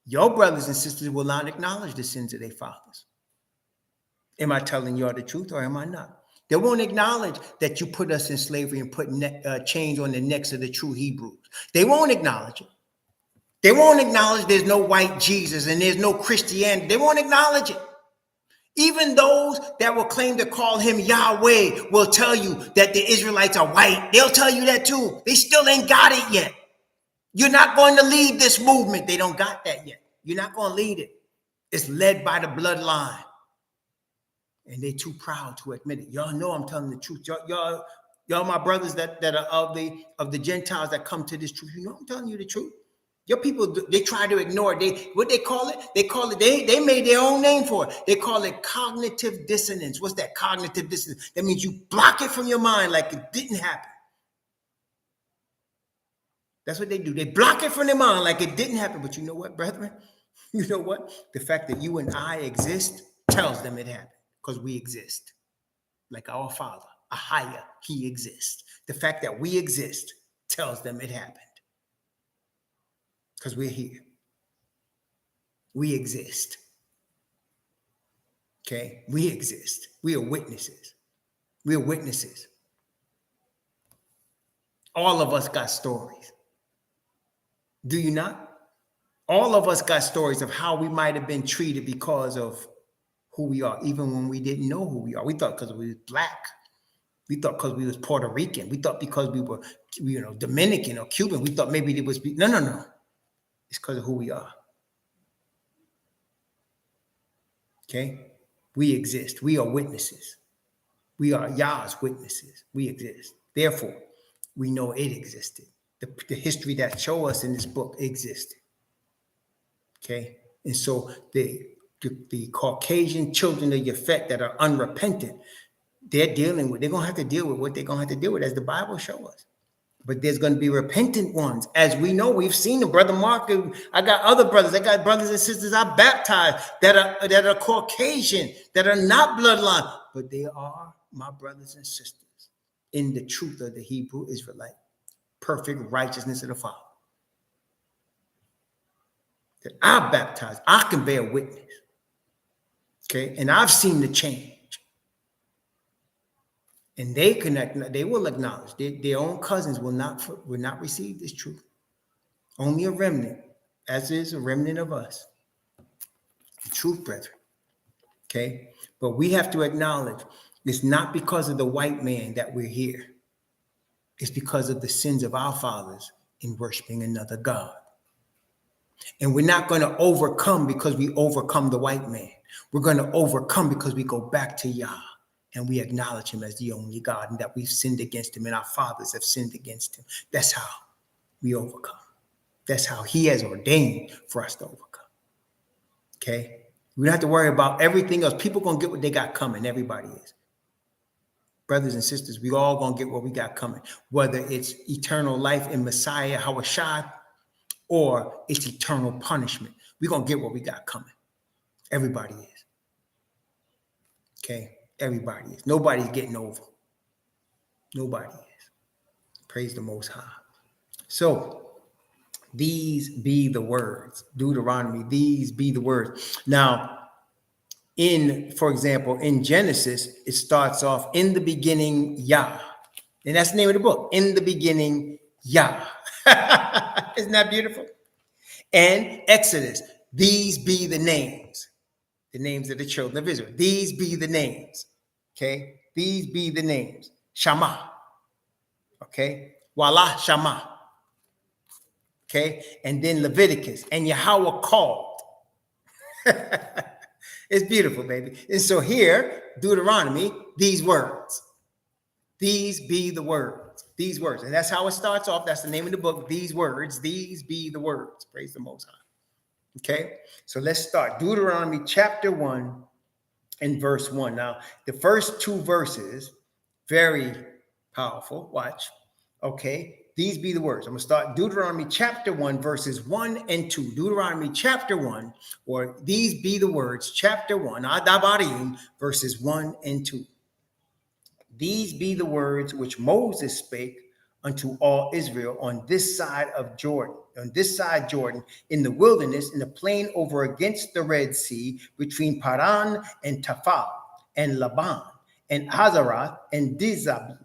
your brothers and sisters will not acknowledge the sins of their fathers. Am I telling y'all the truth or am I not? They won't acknowledge that you put us in slavery and put chains on the necks of the true Hebrews. They won't acknowledge it. They won't acknowledge there's no white Jesus and there's no Christianity. They won't acknowledge it. Even those that will claim to call him Yahweh will tell you that the Israelites are white. They'll tell you that too. They still ain't got it yet. You're not going to lead this movement. They don't got that yet. You're not going to lead it. It's led by the bloodline. And they're too proud to admit it. Y'all know I'm telling the truth. Y'all my brothers that are of the Gentiles that come to this truth. You know I'm telling you the truth. Your people, they try to ignore it. What they call it? They made their own name for it. They call it cognitive dissonance. What's that cognitive dissonance? That means you block it from your mind like it didn't happen. That's what they do. They block it from their mind like it didn't happen. But you know what, brethren? You know what? The fact that you and I exist tells them it happened because we exist. Like our Father, Ahaya, he exists. The fact that we exist tells them it happened. Because we're here. We exist. Okay? We exist. We are witnesses. We are witnesses. All of us got stories. Do you not? All of us got stories of how we might have been treated because of who we are, even when we didn't know who we are. We thought because we was black. We thought because we was Puerto Rican. We thought because we were, Dominican or Cuban. We thought maybe it was, no. It's because of who we are. Okay? We exist. We are witnesses. We are Yah's witnesses. We exist. Therefore, we know it existed. The history that show us in this book existed. Okay? And so the Caucasian children of Yafet that are unrepentant, they're going to have to deal with what they're going to have to deal with, as the Bible shows us. But there's going to be repentant ones. As we know, we've seen them. Brother Mark, I got other brothers. I got brothers and sisters I baptized that are Caucasian, that are not bloodline, but they are my brothers and sisters in the truth of the Hebrew Israelite, perfect righteousness of the Father. That I baptized, I can bear witness. Okay, and I've seen the change. And they will acknowledge their own cousins will not receive this truth. Only a remnant, as is a remnant of us. The truth, brethren. Okay? But we have to acknowledge it's not because of the white man that we're here. It's because of the sins of our fathers in worshiping another God. And we're not going to overcome because we overcome the white man. We're going to overcome because we go back to Yah. And we acknowledge him as the only God, and that we've sinned against him and our fathers have sinned against him. That's how we overcome. That's how he has ordained for us to overcome. Okay? We don't have to worry about everything else. People going to get what they got coming. Everybody is. Brothers and sisters, we all going to get what we got coming. Whether it's eternal life in Messiah, Hawashad, or it's eternal punishment. We're going to get what we got coming. Everybody is. Okay? Everybody is. Nobody's getting over. Nobody is. Praise the Most High. So, these be the words. Deuteronomy, these be the words. Now, for example, in Genesis, it starts off, in the beginning, Yah. And that's the name of the book. In the beginning, Yah. Isn't that beautiful? And Exodus, these be the names of the children of Israel. These be the names. Okay, these be the names. Shama. Okay, Wala Shama. Okay, and then Leviticus, and Yahweh called. It's beautiful, baby. And so here, Deuteronomy, these words. These be the words. These words. And that's how it starts off. That's the name of the book. These words. These be the words. Praise the Most High. Okay, so let's start. Deuteronomy chapter 1. In verse 1. Now, the first two verses, very powerful. Watch. Okay. These be the words. I'm going to start Deuteronomy chapter 1, verses 1 and 2. Deuteronomy chapter 1, or these be the words, chapter 1, Adabarim, verses 1 and 2. These be the words which Moses spake unto all Israel on this side of Jordan, in the wilderness, in the plain over against the Red Sea, between Paran and Tafal, and Laban, and Hazaroth, and Dizahab.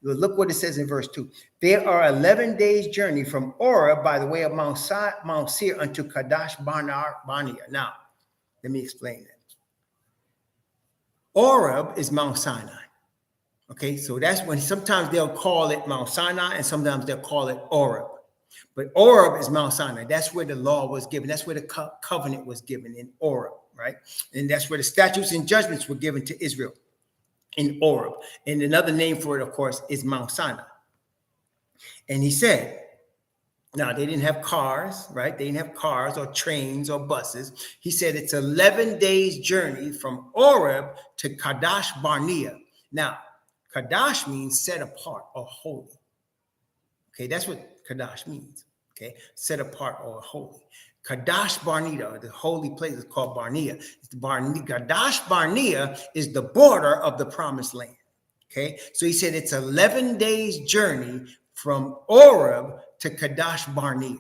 Look what it says in verse 2. There are 11 days' journey from Oreb by the way of Mount Seir unto Kadesh Barnea. Now, let me explain that. Oreb is Mount Sinai. Okay, so that's when sometimes they'll call it Mount Sinai and sometimes they'll call it Oreb. But Oreb is Mount Sinai. That's where the law was given. That's where the covenant was given, in Oreb, right? And that's where the statutes and judgments were given to Israel, in Oreb. And another name for it, of course, is Mount Sinai. And he said, now they didn't have cars, right? They didn't have cars or trains or buses. He said it's 11 days journey from Oreb to Kadesh Barnea. Now, Kadosh means set apart or holy. Okay, that's what Kadosh means. Okay, set apart or holy. Kadesh Barnea, the holy place, is called Barnea. Kadesh Barnea is the border of the promised land. Okay, so he said it's 11 days journey from Oreb to Kadesh Barnea.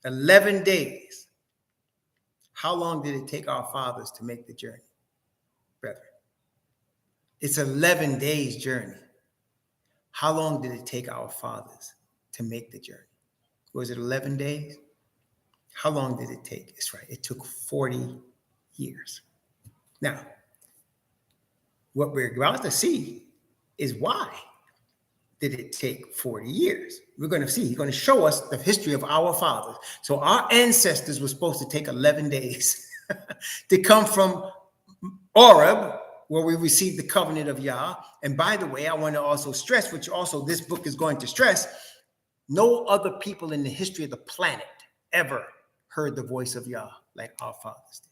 11 days. How long did it take our fathers to make the journey, brethren? It's 11 days journey. How long did it take our fathers to make the journey? Was it 11 days? How long did it take? It's right. It took 40 years. Now, what we're about to see is why did it take 40 years? We're going to see. He's going to show us the history of our fathers. So our ancestors were supposed to take 11 days to come from Oreb, where we received the covenant of Yah. And by the way, I want to also stress, which also this book is going to stress, no other people in the history of the planet ever heard the voice of Yah like our fathers did.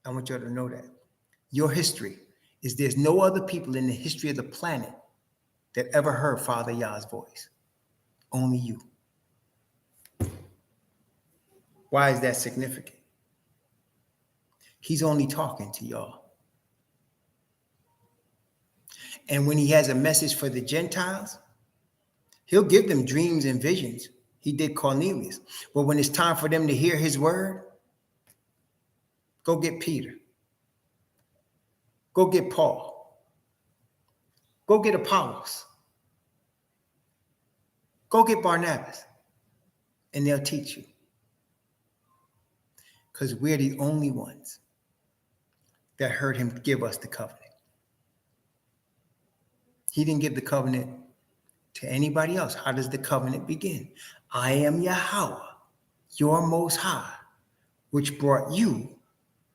I want you all to know that. Your history is there's no other people in the history of the planet that ever heard Father Yah's voice. Only you. Why is that significant? He's only talking to y'all. And when he has a message for the Gentiles, he'll give them dreams and visions. He did Cornelius. But when it's time for them to hear his word, go get Peter. Go get Paul. Go get Apollos. Go get Barnabas. And they'll teach you. Because we're the only ones that heard him give us the covenant. He didn't give the covenant to anybody else. How does the covenant begin? I am Yahweh, your most high, which brought you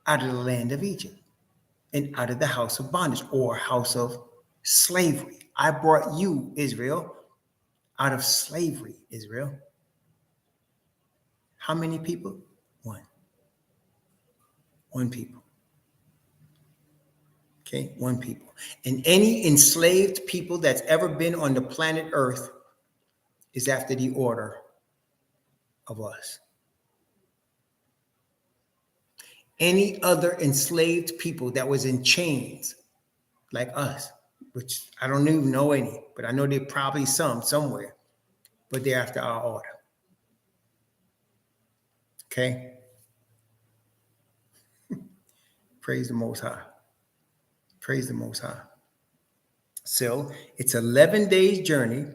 out of the land of Egypt and out of the house of bondage or house of slavery. I brought you, Israel, out of slavery, Israel. How many people? One. One people. Okay, one people. And any enslaved people that's ever been on the planet Earth is after the order of us. Any other enslaved people that was in chains like us, which I don't even know any, but I know there are probably some somewhere, but they're after our order. Okay? Praise the Most High. Praise the Most High. So it's 11 days journey,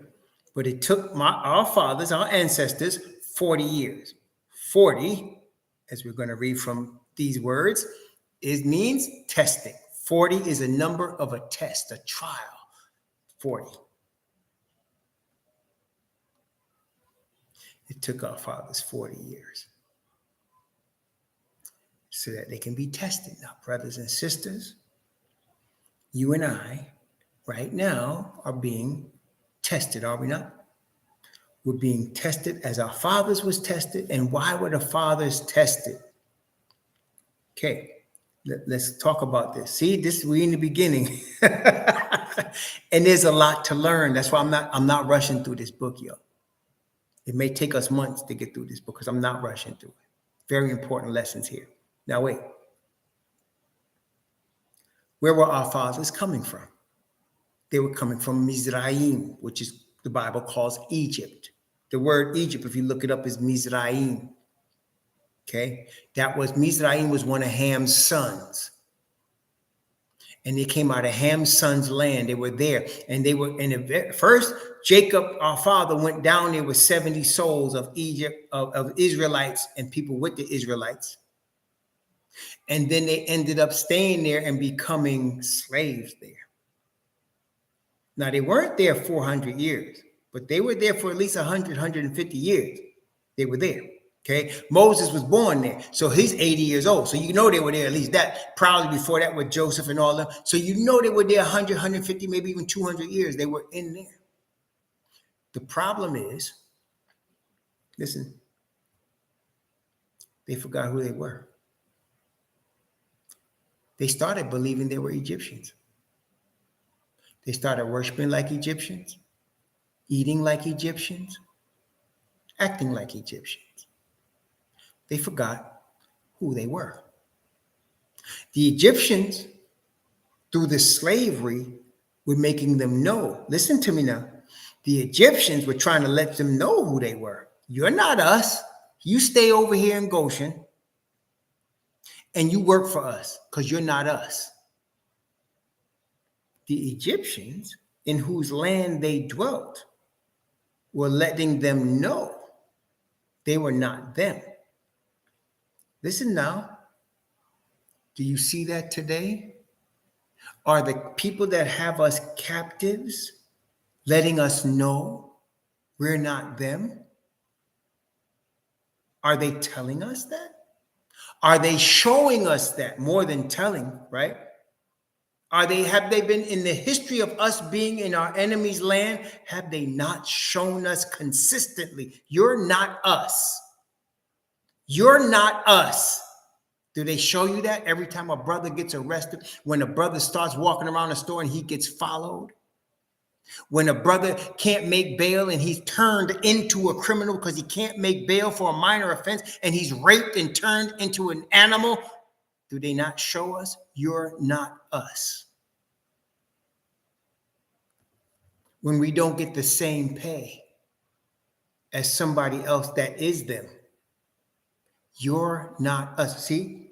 but it took our fathers, our ancestors, 40 years. 40, as we're going to read from these words, it means testing. 40 is a number of a test, a trial. 40. It took our fathers 40 years so that they can be tested. Now, brothers and sisters, you and I, right now, are being tested, are we not? We're being tested as our fathers was tested. And why were the fathers tested? Okay, let's talk about this. See, we're in the beginning. And there's a lot to learn. That's why I'm not rushing through this book, yo. It may take us months to get through this book because I'm not rushing through it. Very important lessons here. Now, wait. Where were our fathers coming from? They were coming from Mizraim, which is the Bible calls Egypt. The word Egypt, if you look it up, is Mizraim. Okay? Mizraim was one of Ham's sons. And they came out of Ham's son's land. They were there. And they were first, Jacob, our father, went down there with 70 souls of Egypt, of Israelites and people with the Israelites. And then they ended up staying there and becoming slaves there. Now, they weren't there 400 years, but they were there for at least 100, 150 years. They were there. Okay. Moses was born there. So he's 80 years old. So you know they were there at least that, probably before that with Joseph and all them. So you know they were there 100, 150, maybe even 200 years. They were in there. The problem is, listen, they forgot who they were. They started believing they were Egyptians. They started worshiping like Egyptians, eating like Egyptians, acting like Egyptians. They forgot who they were. The Egyptians, through the slavery, were making them know. Listen to me now. The Egyptians were trying to let them know who they were. You're not us. You stay over here in Goshen and you work for us because you're not us. The Egyptians, in whose land they dwelt, were letting them know they were not them. Listen now. Do you see that today? Are the people that have us captives letting us know we're not them? Are they telling us that? Are they showing us that more than telling, right? Have they been in the history of us being in our enemy's land? Have they not shown us consistently? You're not us. You're not us. Do they show you that every time a brother gets arrested? When a brother starts walking around a store and he gets followed? When a brother can't make bail and he's turned into a criminal because he can't make bail for a minor offense and he's raped and turned into an animal? Do they not show us? You're not us. When we don't get the same pay as somebody else that is them, you're not us. See?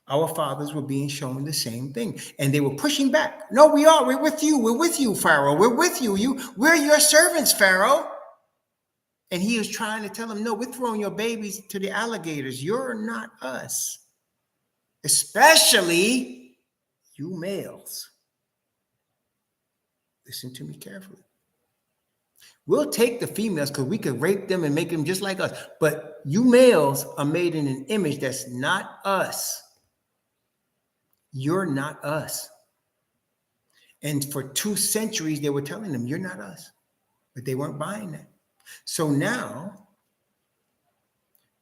Our fathers were being shown the same thing, and they were pushing back. No, we are. We're with you. We're with you, Pharaoh. We're with you. We're your servants, Pharaoh. And he was trying to tell them, no, we're throwing your babies to the alligators. You're not us, especially you males. Listen to me carefully. We'll take the females because we could rape them and make them just like us. But you males are made in an image that's not us. You're not us. And for 2 centuries, they were telling them, you're not us. But they weren't buying that. So now,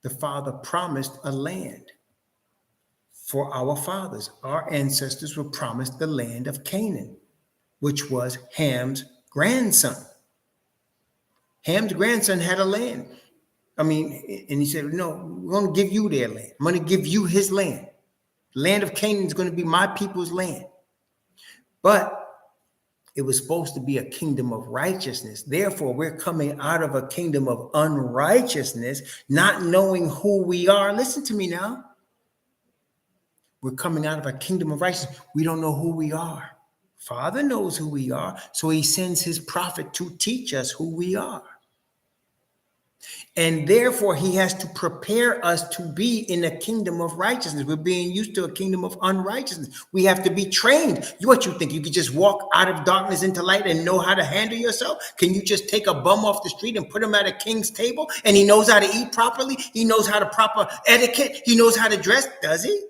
the Father promised a land for our fathers. Our ancestors were promised the land of Canaan, which was Ham's grandson. Ham's grandson had a land. And he said, no, we're going to give you their land. I'm going to give you his land. The land of Canaan is going to be my people's land. But it was supposed to be a kingdom of righteousness. Therefore, we're coming out of a kingdom of unrighteousness, not knowing who we are. Listen to me now. We're coming out of a kingdom of righteousness. We don't know who we are. Father knows who we are, so he sends his prophet to teach us who we are. And therefore, he has to prepare us to be in a kingdom of righteousness. We're being used to a kingdom of unrighteousness. We have to be trained. What you think? You could just walk out of darkness into light and know how to handle yourself? Can you just take a bum off the street and put him at a king's table and he knows how to eat properly? He knows how to proper etiquette. He knows how to dress. Does he?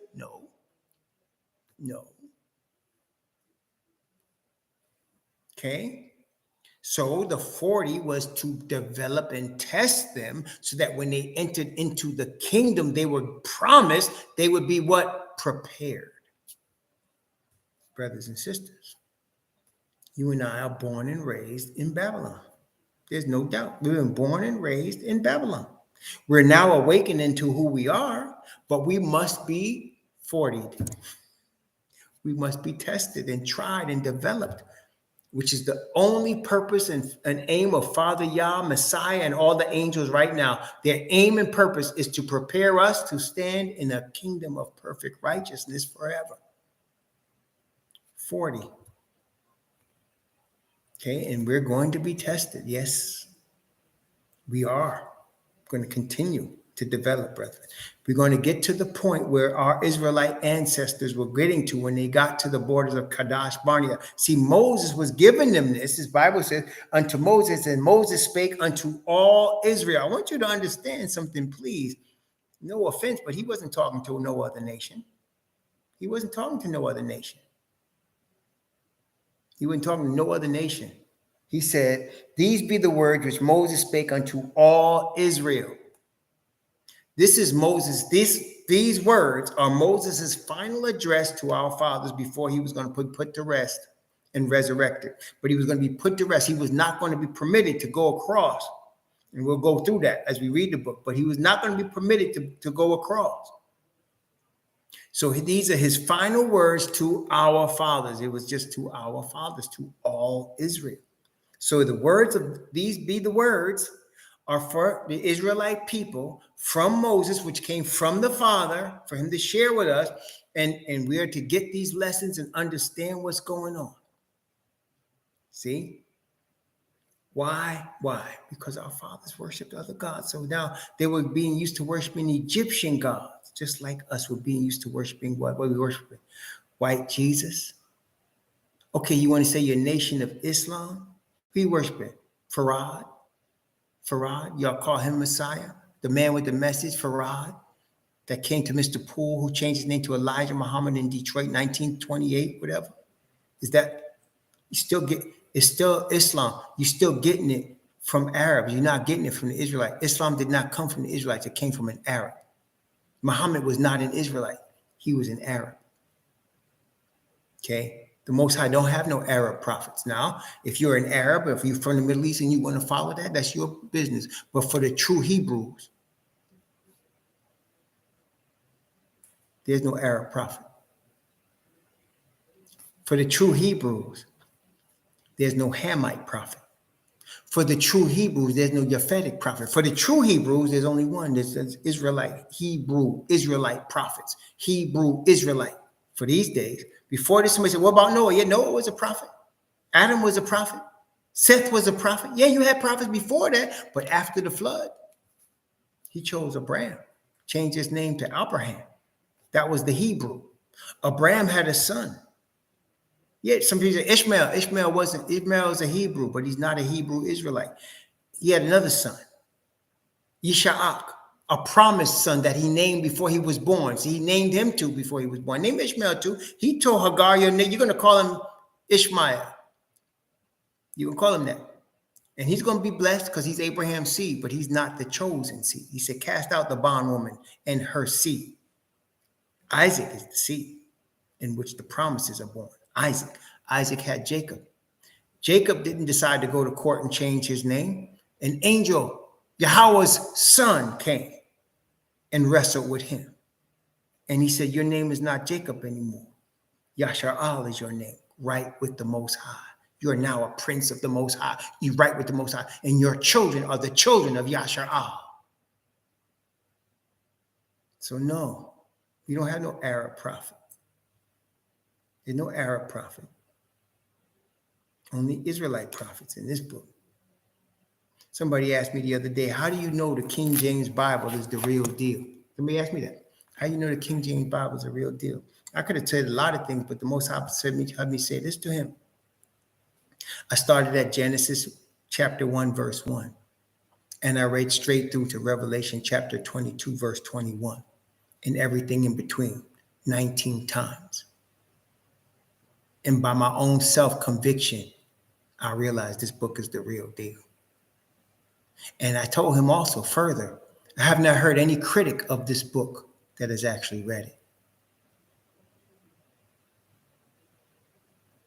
No. Okay. So the 40 was to develop and test them so that when they entered into the kingdom they were promised, they would be what? Prepared. Brothers and sisters, you and I are born and raised in Babylon. There's no doubt. We've been born and raised in Babylon. We're now awakening to who we are, but we must be 40'd. We must be tested and tried and developed, which is the only purpose and aim of Father Yah, Messiah, and all the angels right now. Their aim and purpose is to prepare us to stand in a kingdom of perfect righteousness forever. 40. Okay, and we're going to be tested. Yes, we are going to continue to develop, brethren. We're going to get to the point where our Israelite ancestors were getting to when they got to the borders of Kadesh Barnea. See, Moses was giving them this. His Bible says, unto Moses, and Moses spake unto all Israel. I want you to understand something, please. No offense, but he wasn't talking to no other nation. He wasn't talking to no other nation. He wasn't talking to no other nation. He said, these be the words which Moses spake unto all Israel. This is Moses. These words are Moses' final address to our fathers before he was going to put to rest and resurrected. But he was going to be put to rest. He was not going to be permitted to go across. And we'll go through that as we read the book. But he was not going to be permitted to go across. So these are his final words to our fathers. It was just to our fathers, to all Israel. So the words of these be the words are for the Israelite people from Moses, which came from the Father, for him to share with us. And we are to get these lessons and understand what's going on. See? Why? Because our fathers worshiped other gods. So now they were being used to worshiping Egyptian gods, just like us. We're being used to worshiping what we worship? White Jesus. Okay, you want to say your nation of Islam? Who you worshiping? Farad? Y'all call him Messiah? The man with the message, Farad? that came to Mr. Poole, who changed his name to Elijah Muhammad in Detroit, 1928, whatever? Is that you still get? It's still Islam. You're still getting it from Arabs. You're not getting it from the Israelites. Islam did not come from the Israelites. It came from an Arab. Muhammad was not an Israelite. He was an Arab. Okay? The Most High don't have no Arab prophets. Now, if you're an Arab, if you're from the Middle East and you want to follow that, that's your business. But for the true Hebrews, there's no Arab prophet. For the true Hebrews, there's no Hamite prophet. For the true Hebrews, there's no Japhetic prophet. For the true Hebrews, there's only one. There's Israelite, Hebrew, Israelite prophets. Hebrew, Israelite. For these days, before this, somebody said, what about Noah? Yeah, Noah was a prophet. Adam was a prophet. Seth was a prophet. Yeah, you had prophets before that. But after the flood, he chose Abraham, changed his name to Abraham. That was the Hebrew. Abraham had a son. Yeah, some people say Ishmael. Ishmael was a Hebrew, but he's not a Hebrew Israelite. He had another son, Yishak, a promised son that he named before he was born. So he named him too before he was born. Named Ishmael too. He told Hagar, you're going to call him Ishmael. You can call him that. And he's going to be blessed because he's Abraham's seed, but he's not the chosen seed. He said, cast out the bondwoman and her seed. Isaac is the seed in which the promises are born. Isaac had Jacob. Jacob didn't decide to go to court and change his name. An angel, Yahweh's son, came and wrestled with him. And he said, your name is not Jacob anymore. Yashar'al is your name, right with the Most High. You are now a prince of the Most High. You right with the Most High. And your children are the children of Yashar'al. So no, we don't have no Arab prophet. There's no Arab prophet. Only Israelite prophets in this book. Somebody asked me the other day, how do you know the King James Bible is the real deal? Somebody asked me that. How do you know the King James Bible is the real deal? I could have said a lot of things, but the Most High had me say this to him. I started at Genesis chapter 1, verse 1. And I read straight through to Revelation chapter 22, verse 21. And everything in between, 19 times. And by my own self-conviction, I realized this book is the real deal. And I told him also further, I have not heard any critic of this book that has actually read it.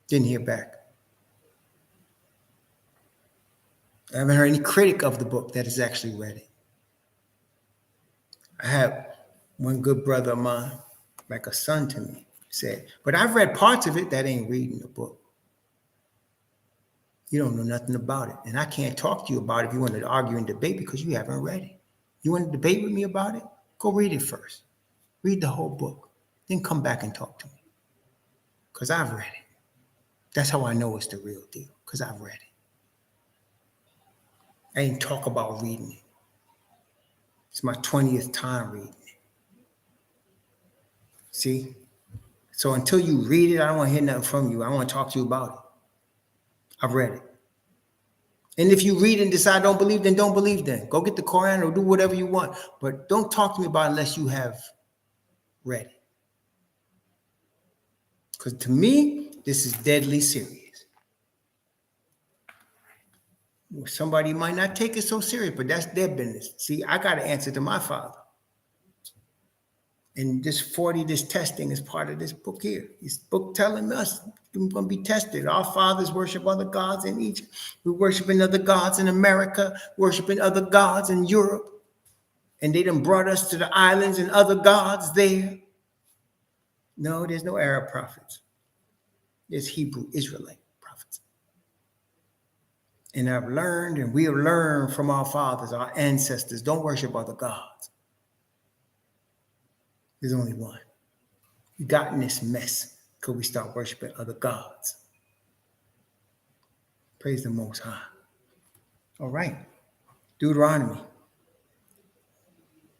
Didn't hear back. I haven't heard any critic of the book that has actually read it. I have one good brother of mine, like a son to me, said, but I've read parts of it. That ain't reading the book. You don't know nothing about it. And I can't talk to you about it if you want to argue and debate because you haven't read it. You want to debate with me about it? Go read it first. Read the whole book. Then come back and talk to me. Because I've read it. That's how I know it's the real deal. Because I've read it. I ain't talk about reading it. It's my 20th time reading it. See? So until you read it, I don't want to hear nothing from you. I want to talk to you about it. I've read it. And if you read and decide don't believe, then don't believe then. Go get the Quran or do whatever you want. But don't talk to me about it unless you have read it. Because to me, this is deadly serious. Well, somebody might not take it so serious, but that's their business. See, I got to answer to my Father. And this testing is part of this book here. This book telling us we're going to be tested. Our fathers worship other gods in Egypt. We're worshiping other gods in America, worshiping other gods in Europe. And they done brought us to the islands and other gods there. No, there's no Arab prophets. There's Hebrew Israelite prophets. And I've learned, and we have learned from our fathers, our ancestors, don't worship other gods. There's only one. We got in this mess because we start worshiping other gods. Praise the Most High. All right. Deuteronomy.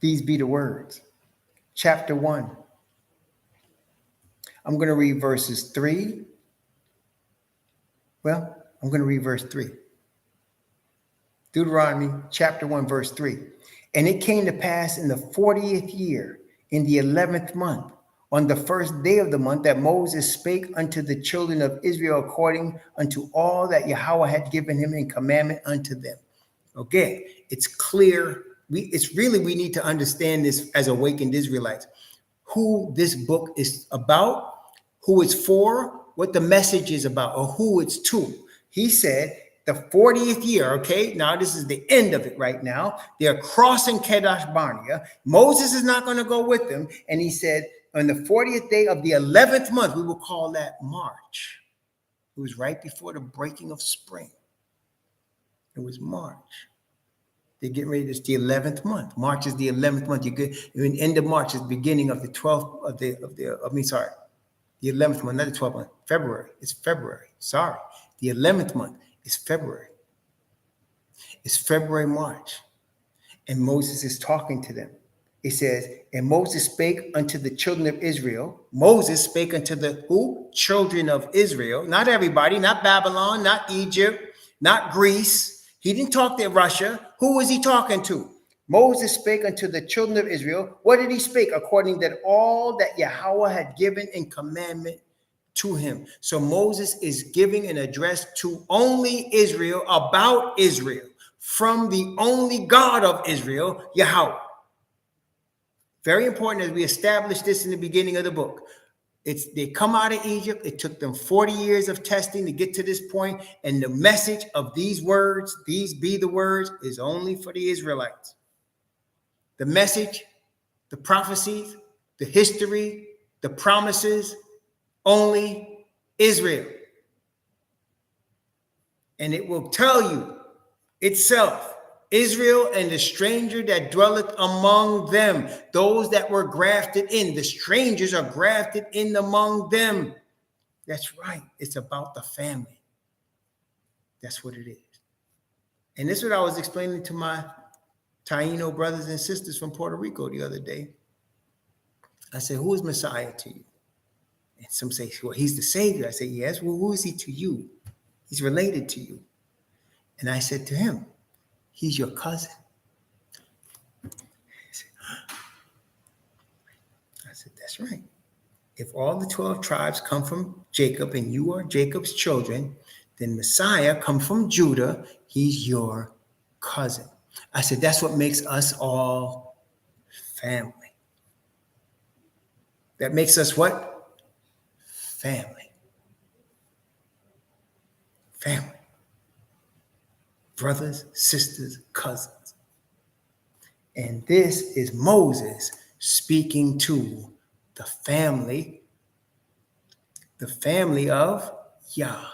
These be the words. Chapter 1. I'm going to read verses 3. Well, I'm going to read verse 3. Deuteronomy chapter 1, verse 3. And it came to pass in the 40th year, in the 11th month, on the first day of the month, that Moses spake unto the children of Israel according unto all that Yahweh had given him in commandment unto them. Okay, it's clear. We need to understand this as awakened Israelites, who this book is about, who it's for, what the message is about, or who it's to. He said the 40th year, okay, now this is the end of it right now. They're crossing Kadesh Barnea. Moses is not going to go with them. And he said, on the 40th day of the 11th month, we will call that March. It was right before the breaking of spring. It was March. They're getting ready. It's the 11th month. March is the 11th month. You're the end of March is the beginning of the 12th the 11th month, not the 12th month. February. It's February. Sorry. The 11th month is February. It's February, March. And Moses is talking to them. It says, and Moses spake unto the children of Israel. Moses spake unto the who? Children of Israel. Not everybody, not Babylon, not Egypt, not Greece. He didn't talk to Russia. Who was he talking to? Moses spake unto the children of Israel. What did he speak? According to all that Yahweh had given in commandment to him. So Moses is giving an address to only Israel, about Israel, from the only God of Israel, Yahweh. Very important as we establish this in the beginning of the book. They come out of Egypt. It took them 40 years of testing to get to this point. And the message of these words, these be the words, is only for the Israelites. The message, the prophecies, the history, the promises, only Israel. And it will tell you itself, Israel and the stranger that dwelleth among them, those that were grafted in. The strangers are grafted in among them. That's right. It's about the family. That's what it is. And this is what I was explaining to my Taino brothers and sisters from Puerto Rico the other day. I said, who is Messiah to you? And some say, well, he's the Savior. I said, yes. Well, who is he to you? He's related to you. And I said to him, he's your cousin. I said, that's right. If all the 12 tribes come from Jacob and you are Jacob's children, then Messiah come from Judah. He's your cousin. I said, that's what makes us all family. That makes us what? Family. Family. Brothers, sisters, cousins. And this is Moses speaking to the family of Yah.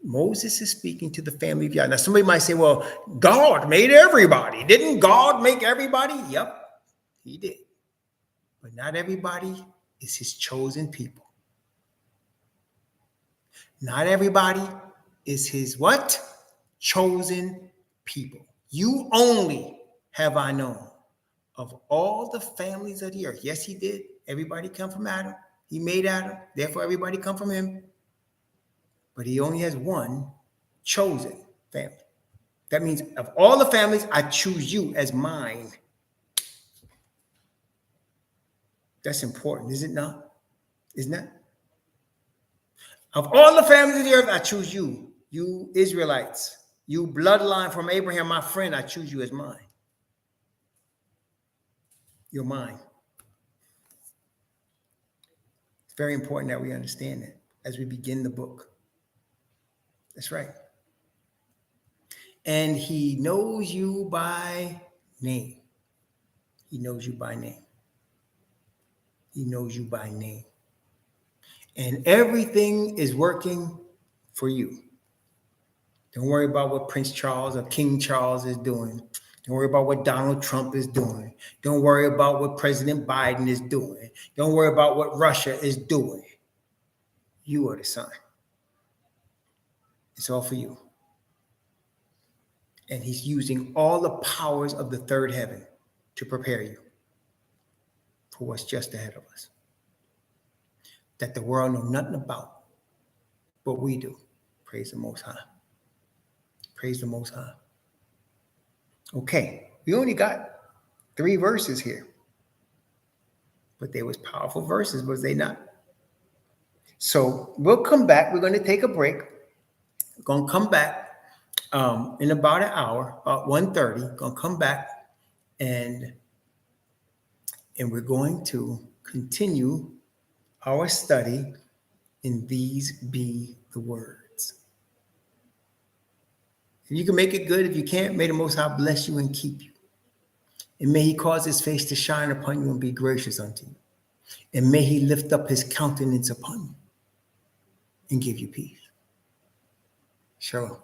Moses is speaking to the family of Yah. Now, somebody might say, well, God made everybody. Didn't God make everybody? Yep, he did. But not everybody is his chosen people. Not everybody is his what? Chosen people. You only have I known of all the families of the earth. Yes, he did. Everybody come from Adam. He made Adam. Therefore, everybody come from him. But he only has one chosen family. That means of all the families, I choose you as mine. That's important, is it not? Isn't that? Of all the families of the earth, I choose you. You Israelites. You bloodline from Abraham, my friend, I choose you as mine. You're mine. It's very important that we understand that as we begin the book. That's right. And he knows you by name. He knows you by name. He knows you by name. And everything is working for you. Don't worry about what Prince Charles or King Charles is doing. Don't worry about what Donald Trump is doing. Don't worry about what President Biden is doing. Don't worry about what Russia is doing. You are the son. It's all for you. And he's using all the powers of the third heaven to prepare you for what's just ahead of us. That the world know nothing about, but we do. Praise the Most High. Praise the Most High. Okay, We only got 3 verses here, but they was powerful verses, was they not? So we'll come back. We're going to take a break. We're going to come back in about an hour, about 1:30. Going to come back and we're going to continue our study in These Be the Words. If you can make it good, if you can't, may the Most High bless you and keep you. And may he cause his face to shine upon you and be gracious unto you. And may he lift up his countenance upon you and give you peace. Shalom.